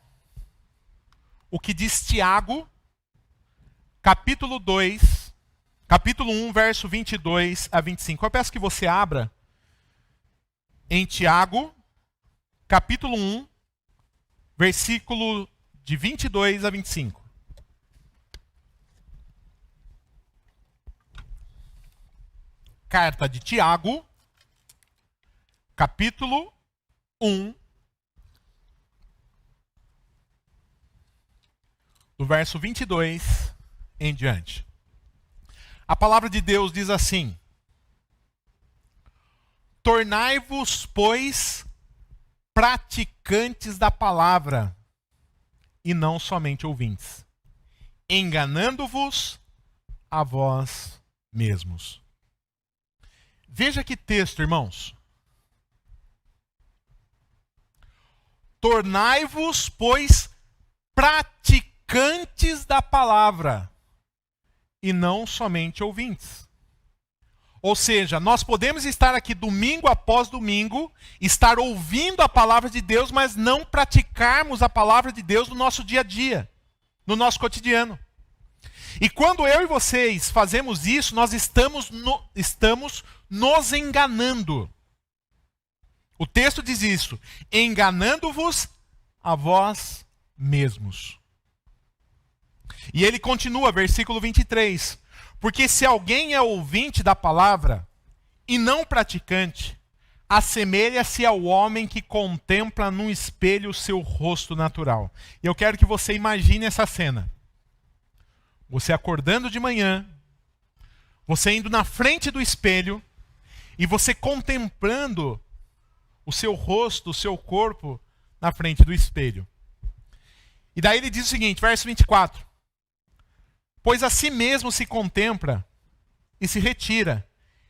o que diz Tiago, capítulo 1, verso 22 a 25. Eu peço que você abra em Tiago, capítulo 1, versículo de 22 a 25. Carta de Tiago, capítulo 1, do verso 22 em diante. A palavra de Deus diz assim: tornai-vos, pois, praticantes da palavra, e não somente ouvintes, enganando-vos a vós mesmos. Veja que texto, irmãos. Tornai-vos, pois, praticantes da palavra, e não somente ouvintes. Ou seja, nós podemos estar aqui domingo após domingo, estar ouvindo a palavra de Deus, mas não praticarmos a palavra de Deus no nosso dia a dia, no nosso cotidiano. E quando eu e vocês fazemos isso, nós estamos nos enganando. O texto diz isso: enganando-vos a vós mesmos. E ele continua, versículo 23. Porque se alguém é ouvinte da palavra e não praticante, assemelha-se ao homem que contempla num espelho o seu rosto natural. E eu quero que você imagine essa cena. Você acordando de manhã, você indo na frente do espelho e você contemplando o seu rosto, o seu corpo na frente do espelho. E daí ele diz o seguinte, verso 24. Pois a si mesmo se contempla e se retira,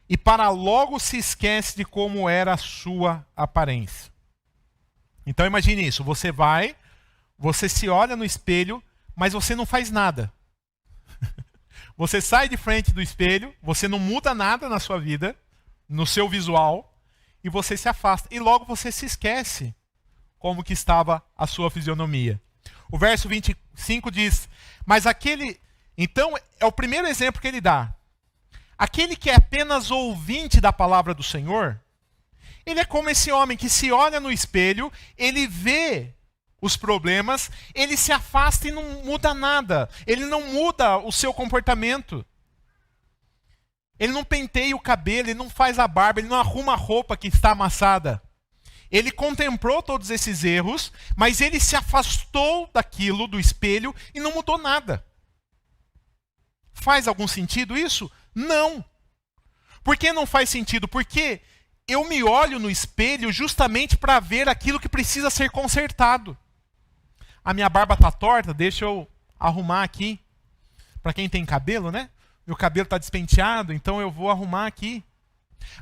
e para logo se esquece de como era a sua aparência. Então imagine isso, você se olha no espelho, mas você não faz nada. Você sai de frente do espelho, você não muda nada na sua vida, no seu visual, e você se afasta. E logo você se esquece como que estava a sua fisionomia. O verso 25 diz, mas aquele... Então, é o primeiro exemplo que ele dá. Aquele que é apenas ouvinte da palavra do Senhor, ele é como esse homem que se olha no espelho, ele vê os problemas, ele se afasta e não muda nada. Ele não muda o seu comportamento. Ele não penteia o cabelo, ele não faz a barba, ele não arruma a roupa que está amassada. Ele contemplou todos esses erros, mas ele se afastou daquilo, do espelho, e não mudou nada. Faz algum sentido isso? Não. Por que não faz sentido? Porque eu me olho no espelho justamente para ver aquilo que precisa ser consertado. A minha barba está torta, deixa eu arrumar aqui. Para quem tem cabelo, né? Meu cabelo está despenteado, então eu vou arrumar aqui.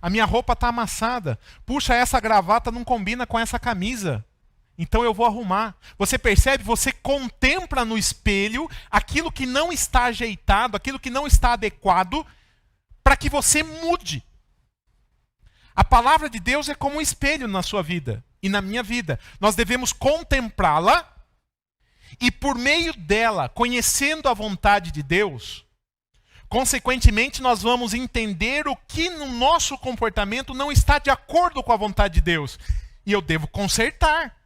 A minha roupa está amassada. Puxa, essa gravata não combina com essa camisa. Então eu vou arrumar. Você percebe? Você contempla no espelho aquilo que não está ajeitado, aquilo que não está adequado, para que você mude. A palavra de Deus é como um espelho na sua vida e na minha vida. Nós devemos contemplá-la e, por meio dela, conhecendo a vontade de Deus, consequentemente, nós vamos entender o que no nosso comportamento não está de acordo com a vontade de Deus. E eu devo consertar.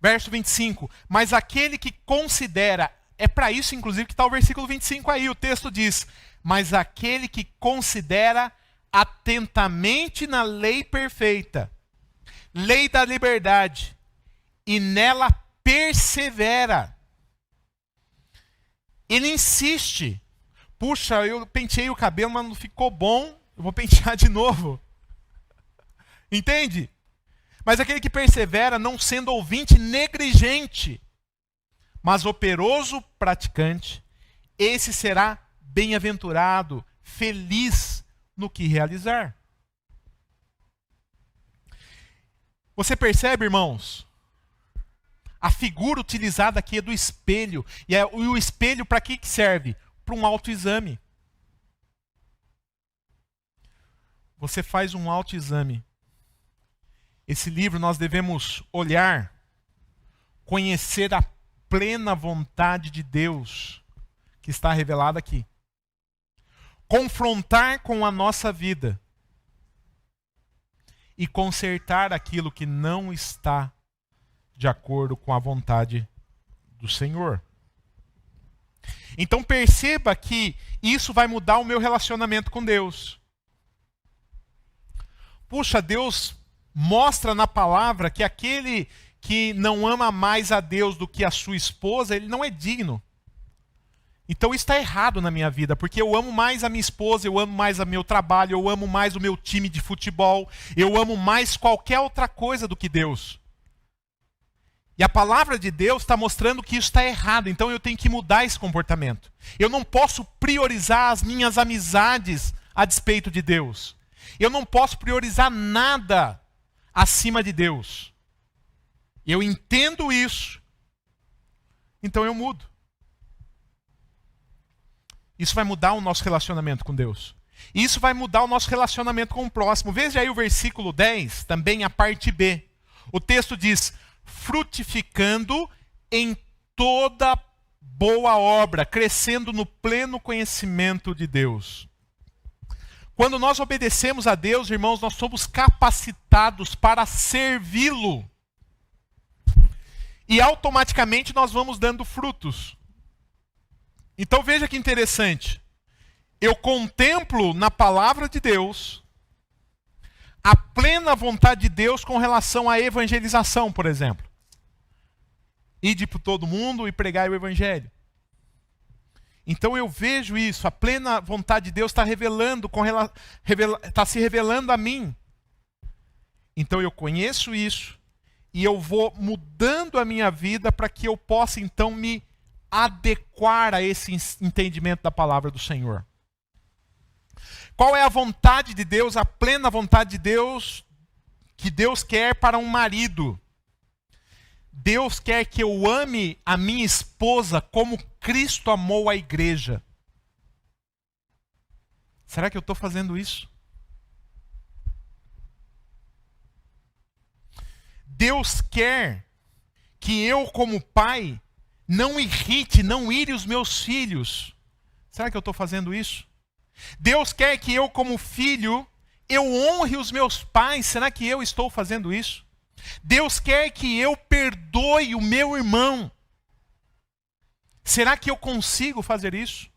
Verso 25. Mas aquele que considera... É para isso, inclusive, que está o versículo 25 aí. O texto diz: mas aquele que considera atentamente na lei perfeita, lei da liberdade, e nela persevera. Ele insiste. Puxa, eu penteei o cabelo, mas não ficou bom. Eu vou pentear de novo. Entende? Mas aquele que persevera, não sendo ouvinte negligente, mas operoso praticante, esse será bem-aventurado, feliz no que realizar. Você percebe, irmãos? A figura utilizada aqui é do espelho. E o espelho para que serve? Para um autoexame. Você faz um autoexame. Esse livro nós devemos olhar, conhecer a plena vontade de Deus que está revelada aqui. Confrontar com a nossa vida e consertar aquilo que não está de acordo com a vontade do Senhor. Então perceba que isso vai mudar o meu relacionamento com Deus. Puxa, Deus mostra na palavra que aquele que não ama mais a Deus do que a sua esposa, ele não é digno. Então isso está errado na minha vida, porque eu amo mais a minha esposa, eu amo mais o meu trabalho, eu amo mais o meu time de futebol, eu amo mais qualquer outra coisa do que Deus. E a palavra de Deus está mostrando que isso está errado, então eu tenho que mudar esse comportamento. Eu não posso priorizar as minhas amizades a despeito de Deus. Eu não posso priorizar nada acima de Deus. Eu entendo isso, então eu mudo. Isso vai mudar o nosso relacionamento com Deus. Isso vai mudar o nosso relacionamento com o próximo. Veja aí o versículo 10, também a parte B. O texto diz: frutificando em toda boa obra, crescendo no pleno conhecimento de Deus. Quando nós obedecemos a Deus, irmãos, nós somos capacitados para servi-lo. E automaticamente nós vamos dando frutos. Então veja que interessante. Eu contemplo na palavra de Deus a plena vontade de Deus com relação à evangelização, por exemplo. Ide por todo mundo e pregai o evangelho. Então eu vejo isso, a plena vontade de Deus está está se revelando a mim. Então eu conheço isso e eu vou mudando a minha vida para que eu possa então me adequar a esse entendimento da palavra do Senhor. Qual é a vontade de Deus, a plena vontade de Deus, que Deus quer para um marido? Deus quer que eu ame a minha esposa como Cristo amou a igreja. Será que eu estou fazendo isso? Deus quer que eu, como pai, não irrite, não ire os meus filhos. Será que eu estou fazendo isso? Deus quer que eu, como filho, eu honre os meus pais. Será que eu estou fazendo isso? Deus quer que eu perdoe o meu irmão. Será que eu consigo fazer isso?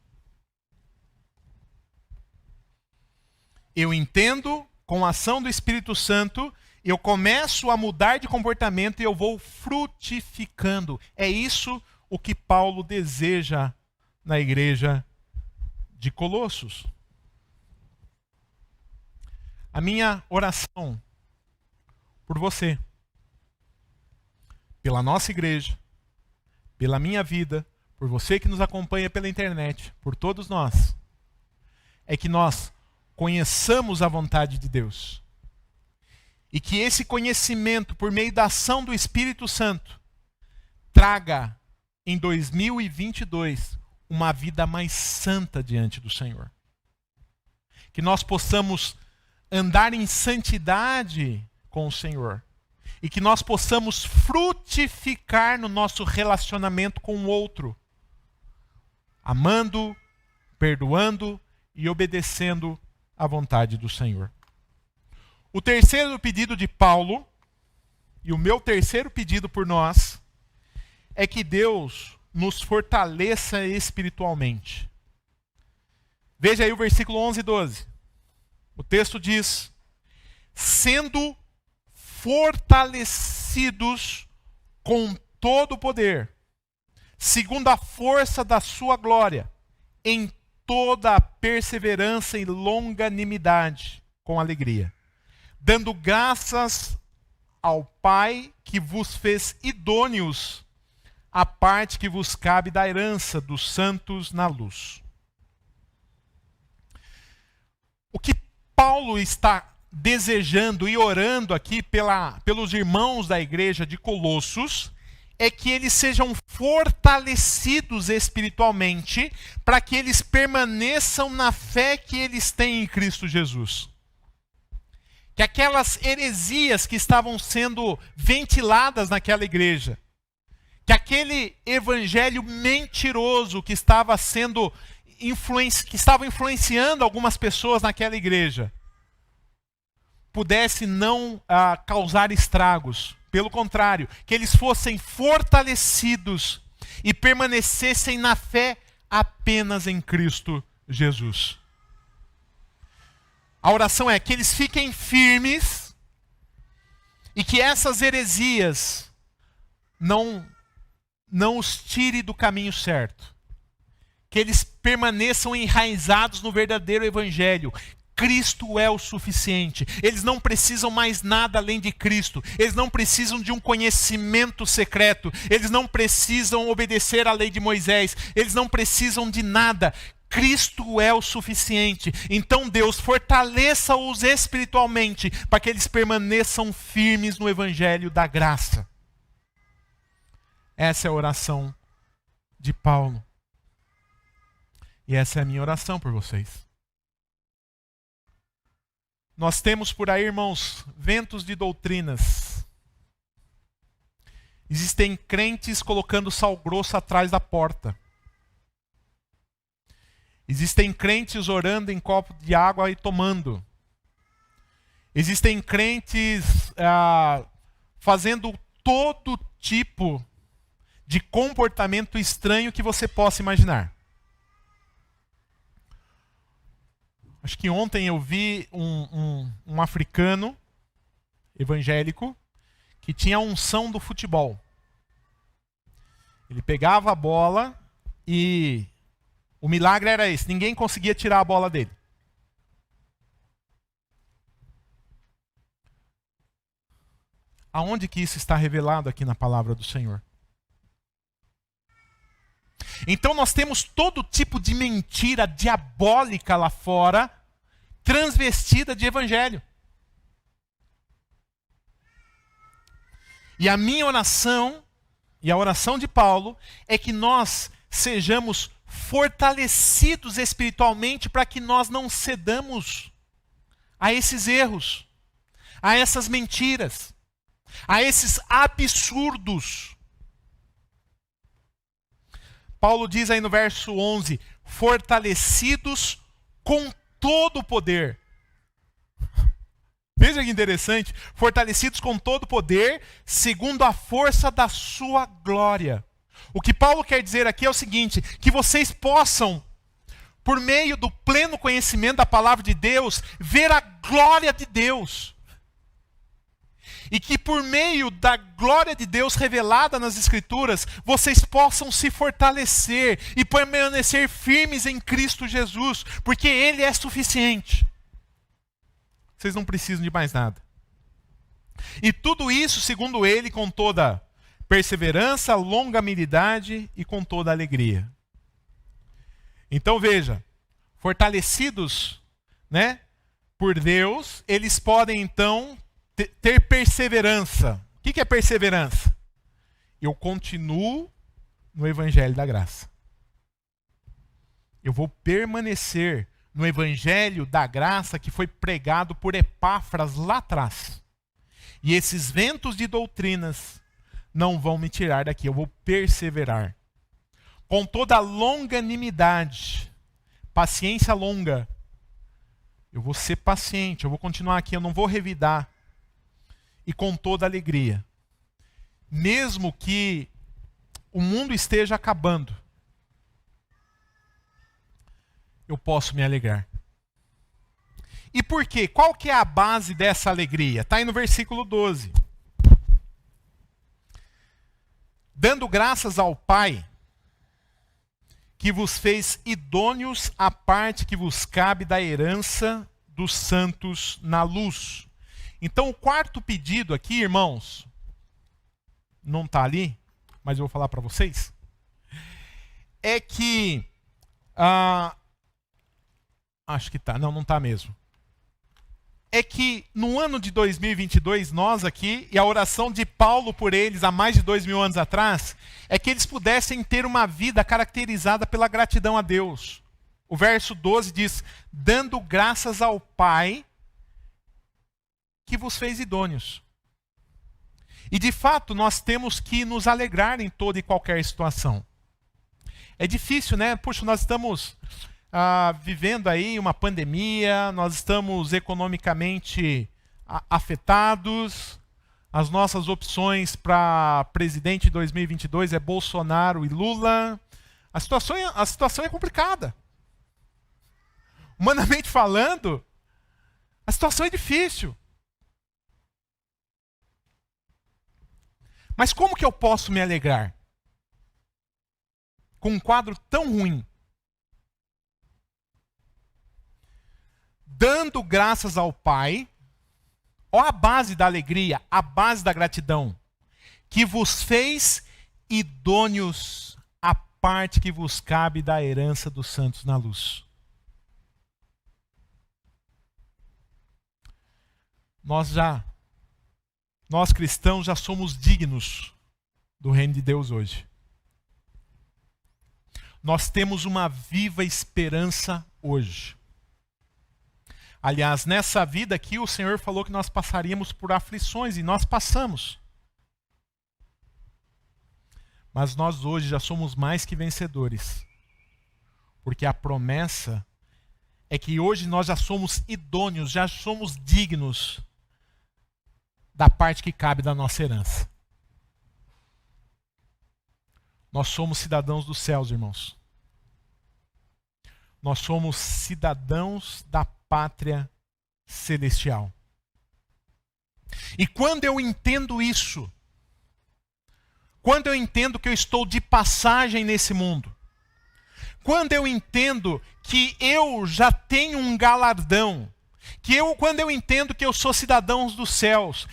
Eu entendo, com a ação do Espírito Santo, eu começo a mudar de comportamento e eu vou frutificando. É isso o que Paulo deseja na igreja de Colossos. A minha oração por você, pela nossa igreja, pela minha vida, por você que nos acompanha pela internet, por todos nós, é que nós conheçamos a vontade de Deus. E que esse conhecimento, por meio da ação do Espírito Santo, traga em 2022 uma vida mais santa diante do Senhor. Que nós possamos andar em santidade com o Senhor. E que nós possamos frutificar no nosso relacionamento com o outro. Amando, perdoando e obedecendo à vontade do Senhor. O terceiro pedido de Paulo, e o meu terceiro pedido por nós, é que Deus nos fortaleça espiritualmente. Veja aí o versículo 11 e 12. O texto diz: sendo fortalecidos com todo o poder, segundo a força da sua glória, em toda a perseverança e longanimidade, com alegria, dando graças ao Pai que vos fez idôneos à parte que vos cabe da herança dos santos na luz. O que Paulo está desejando e orando aqui pelos irmãos da igreja de Colossos é que eles sejam fortalecidos espiritualmente para que eles permaneçam na fé que eles têm em Cristo Jesus. Que aquelas heresias que estavam sendo ventiladas naquela igreja, que aquele evangelho mentiroso que estava influenciando algumas pessoas naquela igreja, pudesse não causar estragos. Pelo contrário, que eles fossem fortalecidos e permanecessem na fé apenas em Cristo Jesus. A oração é que eles fiquem firmes e que essas heresias não os tire do caminho certo. Que eles permaneçam enraizados no verdadeiro evangelho. Cristo é o suficiente. Eles não precisam mais nada além de Cristo. Eles não precisam de um conhecimento secreto. Eles não precisam obedecer à lei de Moisés. Eles não precisam de nada. Cristo é o suficiente. Então Deus fortaleça-os espiritualmente para que eles permaneçam firmes no evangelho da graça. Essa é a oração de Paulo. E essa é a minha oração por vocês. Nós temos por aí, irmãos, ventos de doutrinas. Existem crentes colocando sal grosso atrás da porta. Existem crentes orando em copo de água e tomando. Existem crentes fazendo todo tipo de comportamento estranho que você possa imaginar. Acho que ontem eu vi um africano evangélico que tinha a unção do futebol. Ele pegava a bola e o milagre era esse: ninguém conseguia tirar a bola dele. Aonde que isso está revelado aqui na palavra do Senhor? Então nós temos todo tipo de mentira diabólica lá fora, transvestida de evangelho. E a minha oração, e a oração de Paulo, é que nós sejamos fortalecidos espiritualmente para que nós não cedamos a esses erros, a essas mentiras, a esses absurdos. Paulo diz aí no verso 11, fortalecidos com todo o poder. Veja que interessante, fortalecidos com todo o poder, segundo a força da sua glória. O que Paulo quer dizer aqui é o seguinte, que vocês possam, por meio do pleno conhecimento da palavra de Deus, ver a glória de Deus. E que por meio da glória de Deus revelada nas Escrituras, vocês possam se fortalecer e permanecer firmes em Cristo Jesus, porque Ele é suficiente. Vocês não precisam de mais nada. E tudo isso, segundo Ele, com toda perseverança, longanimidade e com toda alegria. Então veja, fortalecidos, né, por Deus, eles podem então ter perseverança. O que é perseverança? Eu continuo no Evangelho da Graça. Eu vou permanecer no Evangelho da Graça que foi pregado por Epáfras lá atrás. E esses ventos de doutrinas não vão me tirar daqui. Eu vou perseverar. Com toda longanimidade, paciência longa. Eu vou ser paciente, eu vou continuar aqui, eu não vou revidar. E com toda alegria. Mesmo que o mundo esteja acabando, eu posso me alegrar. E por quê? Qual que é a base dessa alegria? Está aí no versículo 12. Dando graças ao Pai, que vos fez idôneos à parte que vos cabe da herança dos santos na luz. Então o quarto pedido aqui, irmãos, não está ali, mas eu vou falar para vocês, é que... acho que está, não está mesmo. É que no ano de 2022, nós aqui, e a oração de Paulo por eles há mais de 2000 anos atrás, é que eles pudessem ter uma vida caracterizada pela gratidão a Deus. O verso 12 diz, dando graças ao Pai que vos fez idôneos. E de fato, nós temos que nos alegrar em toda e qualquer situação. É difícil, né? Puxa, nós estamos... vivendo aí uma pandemia, nós estamos economicamente afetados, as nossas opções para presidente de 2022 é Bolsonaro e Lula. A situação é complicada. Humanamente falando, a situação é difícil. Mas como que eu posso me alegrar com um quadro tão ruim? Dando graças ao Pai, ó a base da alegria, a base da gratidão, que vos fez idôneos à parte que vos cabe da herança dos santos na luz. Nós cristãos já somos dignos do reino de Deus hoje. Nós temos uma viva esperança hoje. Aliás, nessa vida aqui, o Senhor falou que nós passaríamos por aflições, e nós passamos. Mas nós hoje já somos mais que vencedores. Porque a promessa é que hoje nós já somos idôneos, já somos dignos da parte que cabe da nossa herança. Nós somos cidadãos dos céus, irmãos. Nós somos cidadãos da pátria celestial. E quando eu entendo isso, quando eu entendo que eu estou de passagem nesse mundo, quando eu entendo que eu já tenho um galardão, quando eu entendo que eu sou cidadão dos céus,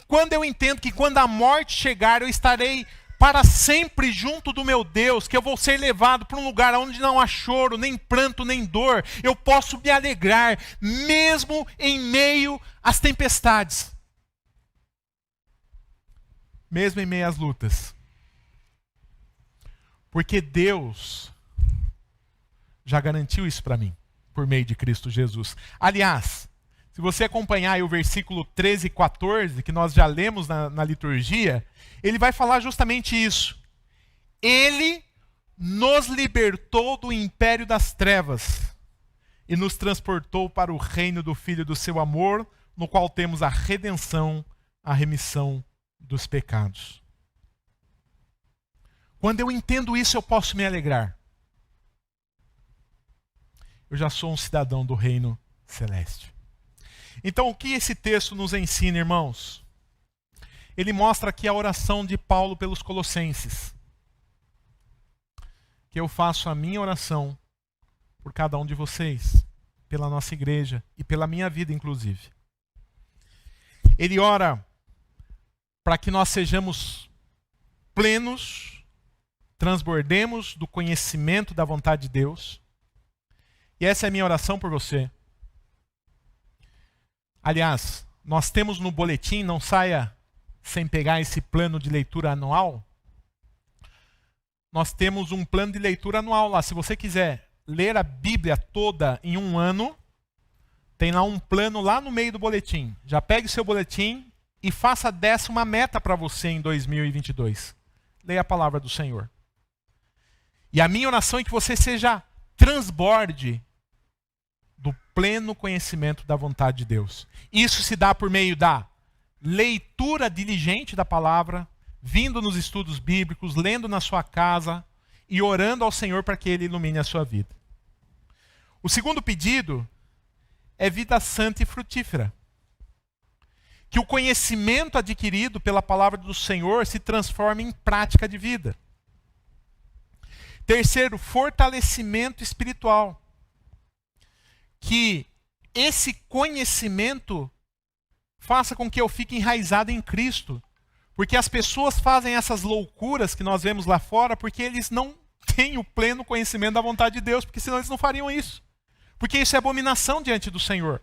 quando eu entendo que quando a morte chegar eu estarei para sempre junto do meu Deus, que eu vou ser levado para um lugar onde não há choro, nem pranto, nem dor, eu posso me alegrar, mesmo em meio às tempestades. Mesmo em meio às lutas. Porque Deus já garantiu isso para mim, por meio de Cristo Jesus. Aliás, se você acompanhar aí o versículo 13 e 14, que nós já lemos na liturgia, ele vai falar justamente isso. Ele nos libertou do império das trevas e nos transportou para o reino do Filho do seu amor, no qual temos a redenção, a remissão dos pecados. Quando eu entendo isso, eu posso me alegrar. Eu já sou um cidadão do reino celeste. Então, o que esse texto nos ensina, irmãos? Ele mostra aqui a oração de Paulo pelos colossenses. Que eu faço a minha oração por cada um de vocês, pela nossa igreja e pela minha vida, inclusive. Ele ora para que nós sejamos plenos, transbordemos do conhecimento da vontade de Deus. E essa é a minha oração por você. Aliás, nós temos no boletim, não saia sem pegar esse plano de leitura anual. Nós temos um plano de leitura anual lá. Se você quiser ler a Bíblia toda em um ano, tem lá um plano lá no meio do boletim. Já pegue o seu boletim e faça dessa uma meta para você em 2022. Leia a palavra do Senhor. E a minha oração é que você seja transborde do pleno conhecimento da vontade de Deus. Isso se dá por meio da leitura diligente da palavra, vindo nos estudos bíblicos, lendo na sua casa e orando ao Senhor para que Ele ilumine a sua vida. O segundo pedido é vida santa e frutífera. Que o conhecimento adquirido pela palavra do Senhor se transforme em prática de vida. Terceiro, fortalecimento espiritual. Que esse conhecimento faça com que eu fique enraizado em Cristo. Porque as pessoas fazem essas loucuras que nós vemos lá fora porque eles não têm o pleno conhecimento da vontade de Deus, porque senão eles não fariam isso. Porque isso é abominação diante do Senhor.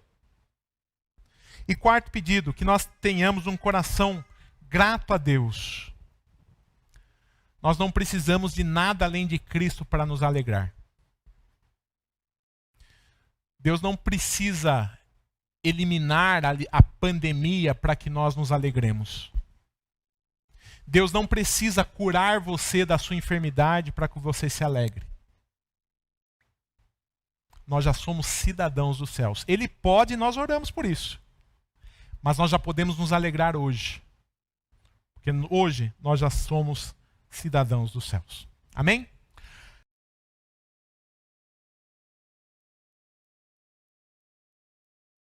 E quarto pedido, que nós tenhamos um coração grato a Deus. Nós não precisamos de nada além de Cristo para nos alegrar. Deus não precisa eliminar a pandemia para que nós nos alegremos. Deus não precisa curar você da sua enfermidade para que você se alegre. Nós já somos cidadãos dos céus. Ele pode e nós oramos por isso. Mas nós já podemos nos alegrar hoje. Porque hoje nós já somos cidadãos dos céus. Amém?